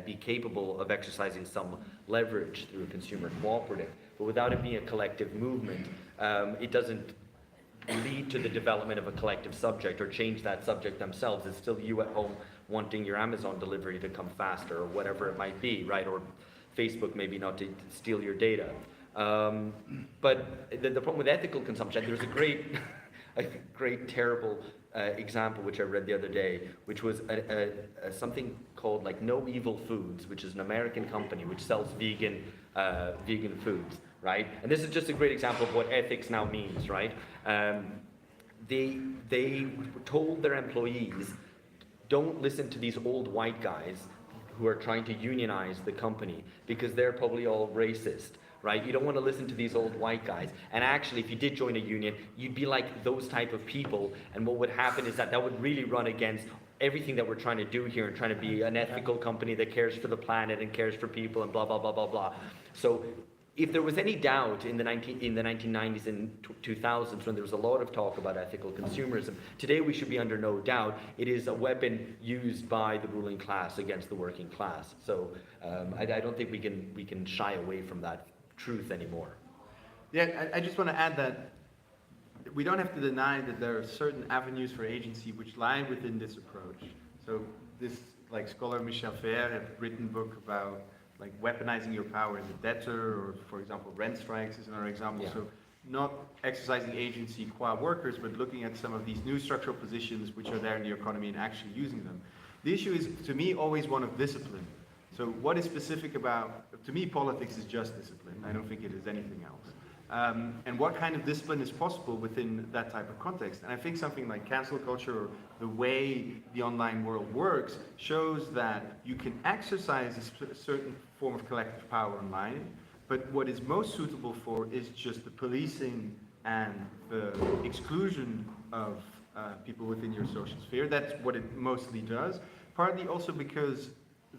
be capable of exercising some leverage through a consumer cooperative, but without it being a collective movement, it doesn't lead to the development of a collective subject or change that subject themselves. It's still you at home wanting your Amazon delivery to come faster or whatever it might be, right? Or Facebook maybe not to steal your data. But the problem with ethical consumption, there's a great terrible example which I read the other day, which was something called like No Evil Foods, which is an American company which sells vegan foods, right? And this is just a great example of what ethics now means, right? They told their employees, don't listen to these old white guys who are trying to unionize the company because they're probably all racist, right? You don't want to listen to these old white guys. And actually, if you did join a union, you'd be like those type of people. And what would happen is that would really run against everything that we're trying to do here and trying to be an ethical company that cares for the planet and cares for people and blah, blah, blah, blah, blah. So if there was any doubt in the 1990s and 2000s when there was a lot of talk about ethical consumerism, today we should be under no doubt it is a weapon used by the ruling class against the working class. So I don't think we can shy away from that truth anymore. Yeah, I just want to add that we don't have to deny that there are certain avenues for agency which lie within this approach. So this, like scholar Michel Fer had written a book about like weaponizing your power as a debtor, or for example, rent strikes is another example. Yeah. So not exercising agency qua workers, but looking at some of these new structural positions which are there in the economy and actually using them. The issue is, to me, always one of discipline. So what is specific about, to me, politics is just discipline. I don't think it is anything else. and what kind of discipline is possible within that type of context. And I think something like cancel culture, or the way the online world works, shows that you can exercise a certain form of collective power online, but what is most suitable for is just the policing and the exclusion of people within your social sphere. That's what it mostly does, partly also because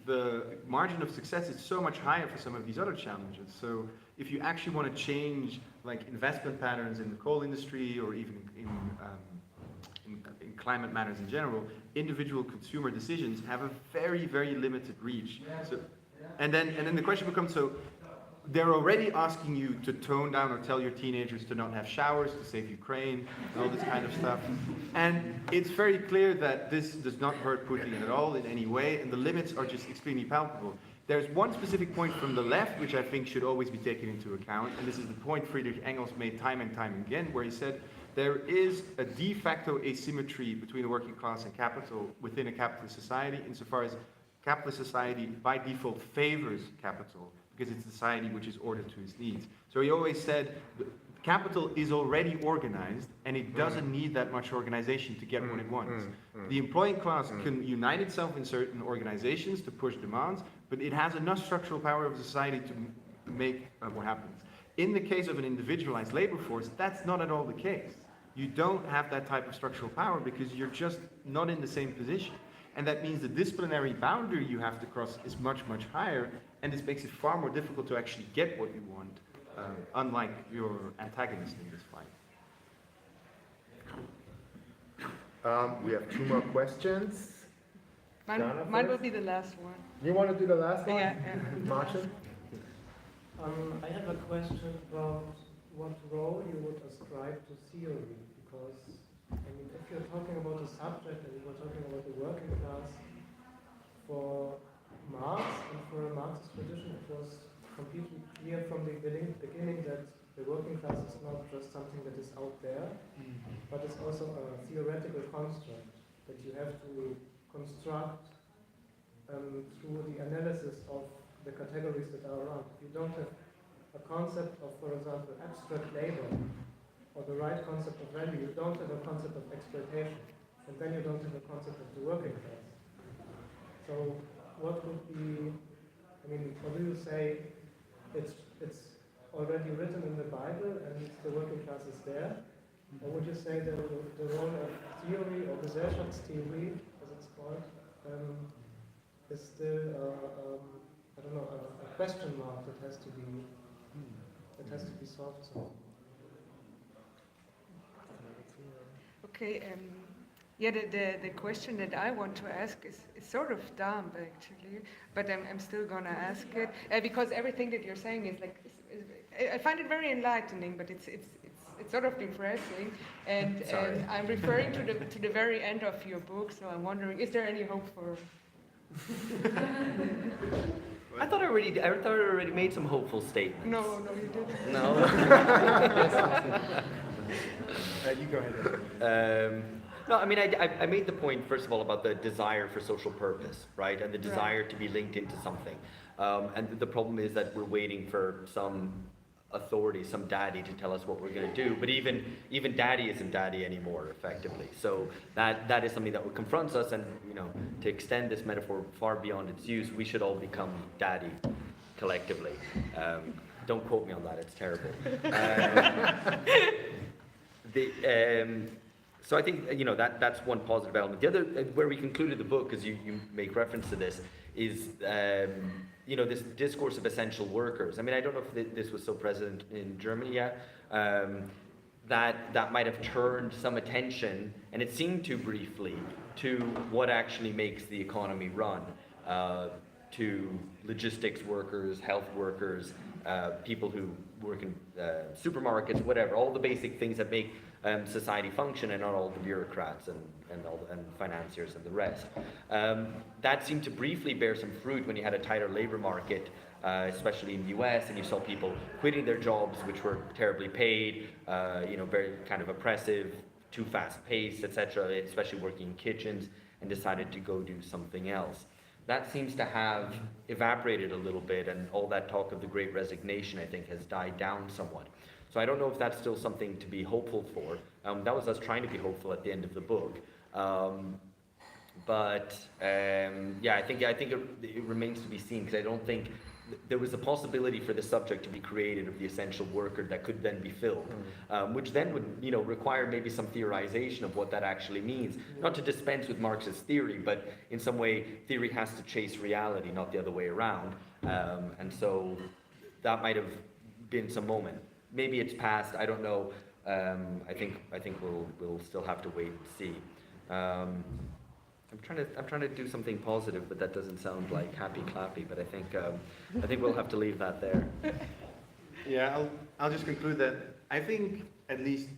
the margin of success is so much higher for some of these other challenges. So if you actually want to change like investment patterns in the coal industry, or even in climate matters in general, individual consumer decisions have a very, very limited reach. So, and then the question becomes, so they're already asking you to tone down or tell your teenagers to not have showers to save Ukraine and all this kind of stuff. And it's very clear that this does not hurt Putin at all in any way, and the limits are just extremely palpable. There's one specific point from the left which I think should always be taken into account, and this is the point Friedrich Engels made time and time again, where he said there is a de facto asymmetry between the working class and capital within a capitalist society, insofar as capitalist society by default favors capital, because it's a society which is ordered to its needs. So he always said, capital is already organized, and it doesn't need that much organization to get what it wants. The employing class can unite itself in certain organizations to push demands, but it has enough structural power of society to make what happens. In the case of an individualized labor force, that's not at all the case. You don't have that type of structural power because you're just not in the same position. And that means the disciplinary boundary you have to cross is much, much higher, and this makes it far more difficult to actually get what you want, unlike your antagonist in this fight. We have 2 more questions. Mine will be the last one. You want to do the last one? Yeah. Martin? I have a question about what role you would ascribe to theory, because I mean, if you're talking about a subject and you're talking about the working class, for Marx and for a Marxist tradition, it was completely clear from the beginning that the working class is not just something that is out there, but it's also a theoretical construct that you have to construct through the analysis of the categories that are around. If you don't have a concept of, for example, abstract labor, or the right concept of value, you don't have a concept of exploitation, and then you don't have a concept of the working class. So what would be, I mean, or do you say it's already written in the Bible and the working class is there? Or would you say that the role of theory, or Gesellschaftstheorie, as it's called, is still, I don't know, a question mark that has to be solved somehow? Okay, yeah, the question that I want to ask is sort of dumb, actually, but I'm still going to ask it, because everything that you're saying is like, I find it very enlightening, but it's sort of depressing, and I'm referring to the very end of your book, so I'm wondering, is there any hope for... I thought I already made some hopeful statements. No, you didn't. No? You go ahead. No, I mean, I made the point, first of all, about the desire for social purpose, right? And the desire to be linked into something. And the problem is that we're waiting for some authority, some daddy to tell us what we're going to do. But even daddy isn't daddy anymore, effectively. So that is something that confronts us. And, you know, to extend this metaphor far beyond its use, we should all become daddy collectively. Don't quote me on that, it's terrible. So I think, you know, that's one positive element. The other, where we concluded the book, because you make reference to this, is, you know, this discourse of essential workers. I mean, I don't know if this was so present in Germany yet, that might have turned some attention, and it seemed to briefly, to what actually makes the economy run, to logistics workers, health workers, people who work in supermarkets, whatever, all the basic things that make society function, and not all the bureaucrats and financiers and the rest. That seemed to briefly bear some fruit when you had a tighter labor market, especially in the US, and you saw people quitting their jobs, which were terribly paid, you know, very kind of oppressive, too fast paced, etc., especially working in kitchens, and decided to go do something else. That seems to have evaporated a little bit, and all that talk of the Great Resignation, I think, has died down somewhat. So I don't know if that's still something to be hopeful for. That was us trying to be hopeful at the end of the book. Yeah, I think it remains to be seen, because I don't think there was a possibility for the subject to be created of the essential worker that could then be filled, which then would, require maybe some theorization of what that actually means. Not to dispense with Marx's theory, but in some way, theory has to chase reality, not the other way around. And so that might have been some moment. Maybe it's past. I don't know. I think we'll still have to wait and see. I'm trying to do something positive, but that doesn't sound like happy clappy. But I think we'll have to leave that there. Yeah, I'll just conclude that I think at least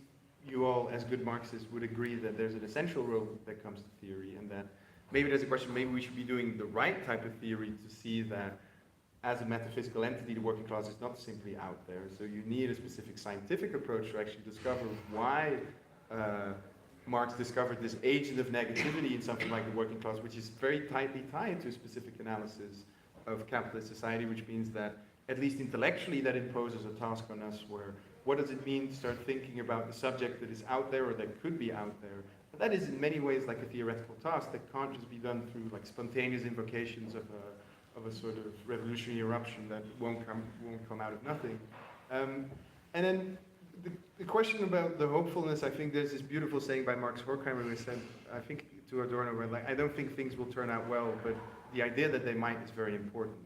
you all, as good Marxists, would agree that there's an essential role that comes to theory, and that maybe there's a question, maybe we should be doing the right type of theory to see that as a metaphysical entity, the working class is not simply out there. So you need a specific scientific approach to actually discover why Marx discovered this agent of negativity in something like the working class, which is very tightly tied to a specific analysis of capitalist society, which means that, at least intellectually, that imposes a task on us where, what does it mean to start thinking about the subject that is out there or that could be out there? But that is in many ways like a theoretical task that can't just be done through like spontaneous invocations of a sort of revolutionary eruption that won't come out of nothing. And then the question about the hopefulness, I think there's this beautiful saying by Max Horkheimer who said, I think to Adorno, where like, I don't think things will turn out well, but the idea that they might is very important.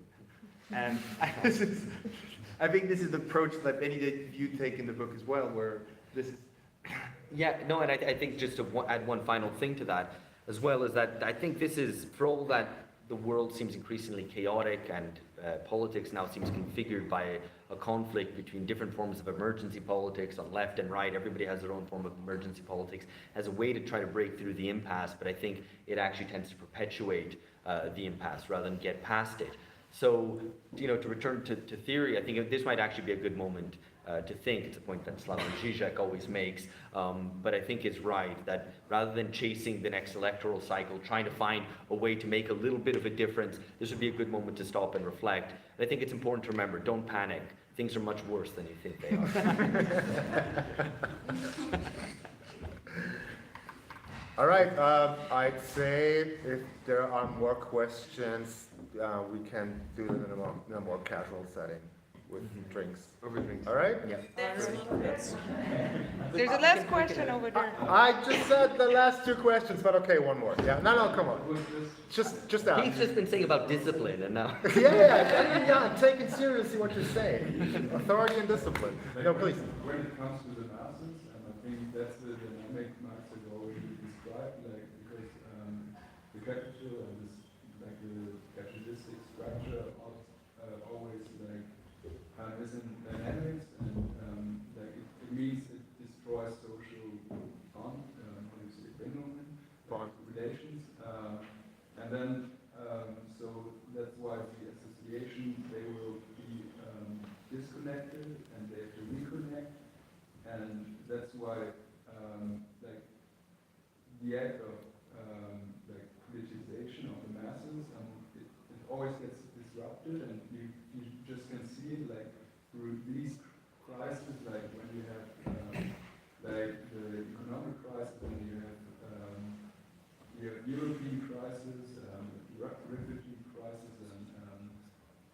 And I think this is the approach that many of you take in the book as well, where this is... Yeah, no, and I think just to add one final thing to that, as well, is that I think this is, for all that the world seems increasingly chaotic and politics now seems configured by a conflict between different forms of emergency politics on left and right. Everybody has their own form of emergency politics as a way to try to break through the impasse, but I think it actually tends to perpetuate the impasse rather than get past it. So, to return to theory, I think this might actually be a good moment to think. It's a point that Slavoj Žižek always makes, but I think it's right that rather than chasing the next electoral cycle, trying to find a way to make a little bit of a difference, this would be a good moment to stop and reflect. And I think it's important to remember, don't panic. Things are much worse than you think they are. All right, I'd say if there are more questions, we can do it in a more casual setting with drinks. Over drinks. All right? Yeah. There's a last question over there. I just said the last two questions, but okay, one more. Yeah, no, come on. Just out. He's just been saying about discipline, and now... yeah, I'm taking seriously what you're saying. Authority and discipline. No, please. When it comes to the masses, and I think that's the dynamic Marx has already described, like, because the capital and this, like the capitalistic structure always like is in dynamics, and like it means it destroys social bond, relations, and then so that's why the association, they will be disconnected and they have to reconnect, and that's why like the act of like politicization of the masses, it always gets disrupted, and you just can see it like through these crises, like when you have like the economic crisis, when you have European crisis, refugee crisis, and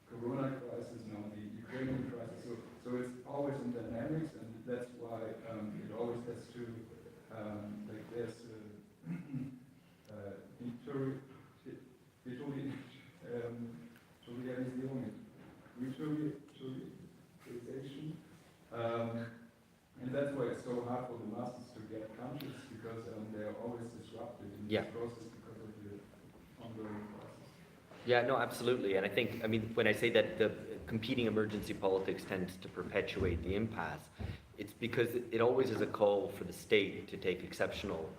Corona crisis, now the Ukrainian crisis. So it's always in dynamics, and that's why it always has to like there's and that's why it's so hard for the masses to get conscious, because they're always disrupted in this process because of the ongoing process. Yeah, no, absolutely. And I think, when I say that the competing emergency politics tends to perpetuate the impasse, it's because it always is a call for the state to take exceptional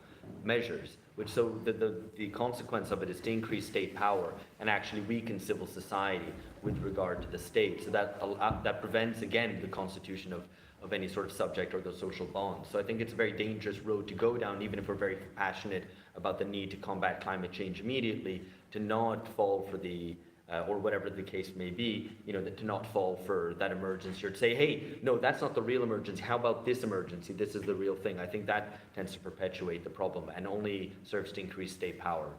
measures, which so the consequence of it is to increase state power and actually weaken civil society with regard to the state. So that prevents, again, the constitution of any sort of subject or those social bonds. So I think it's a very dangerous road to go down, even if we're very passionate about the need to combat climate change immediately, to not fall for the or whatever the case may be, to not fall for that emergency or to say, hey, no, that's not the real emergency. How about this emergency? This is the real thing. I think that tends to perpetuate the problem and only serves to increase state power.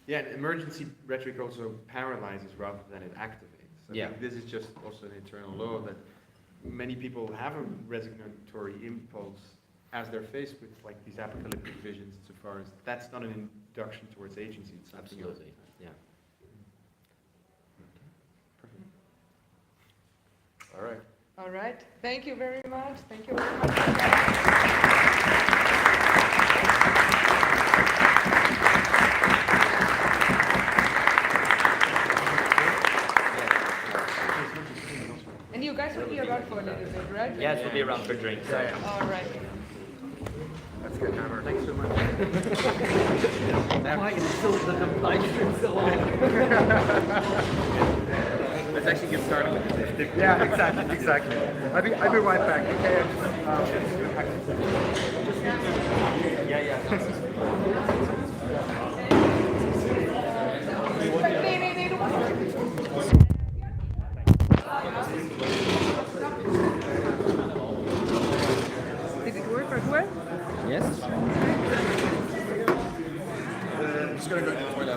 Yeah, and emergency rhetoric also paralyzes rather than it activates. I think this is just also an internal law that many people have a resignatory impulse as they're faced with like these apocalyptic visions, insofar as that's not an induction towards agency. It's something else. Absolutely, yeah. All right. All right. Thank you very much. Thank you very much. And you guys will be around for a little bit, right? Yes, we'll be around for drinks. So. All right. That's good, Hammer. Thanks so much. Let's actually get started with this. Yeah, exactly. I'll be right back. Okay. Yeah.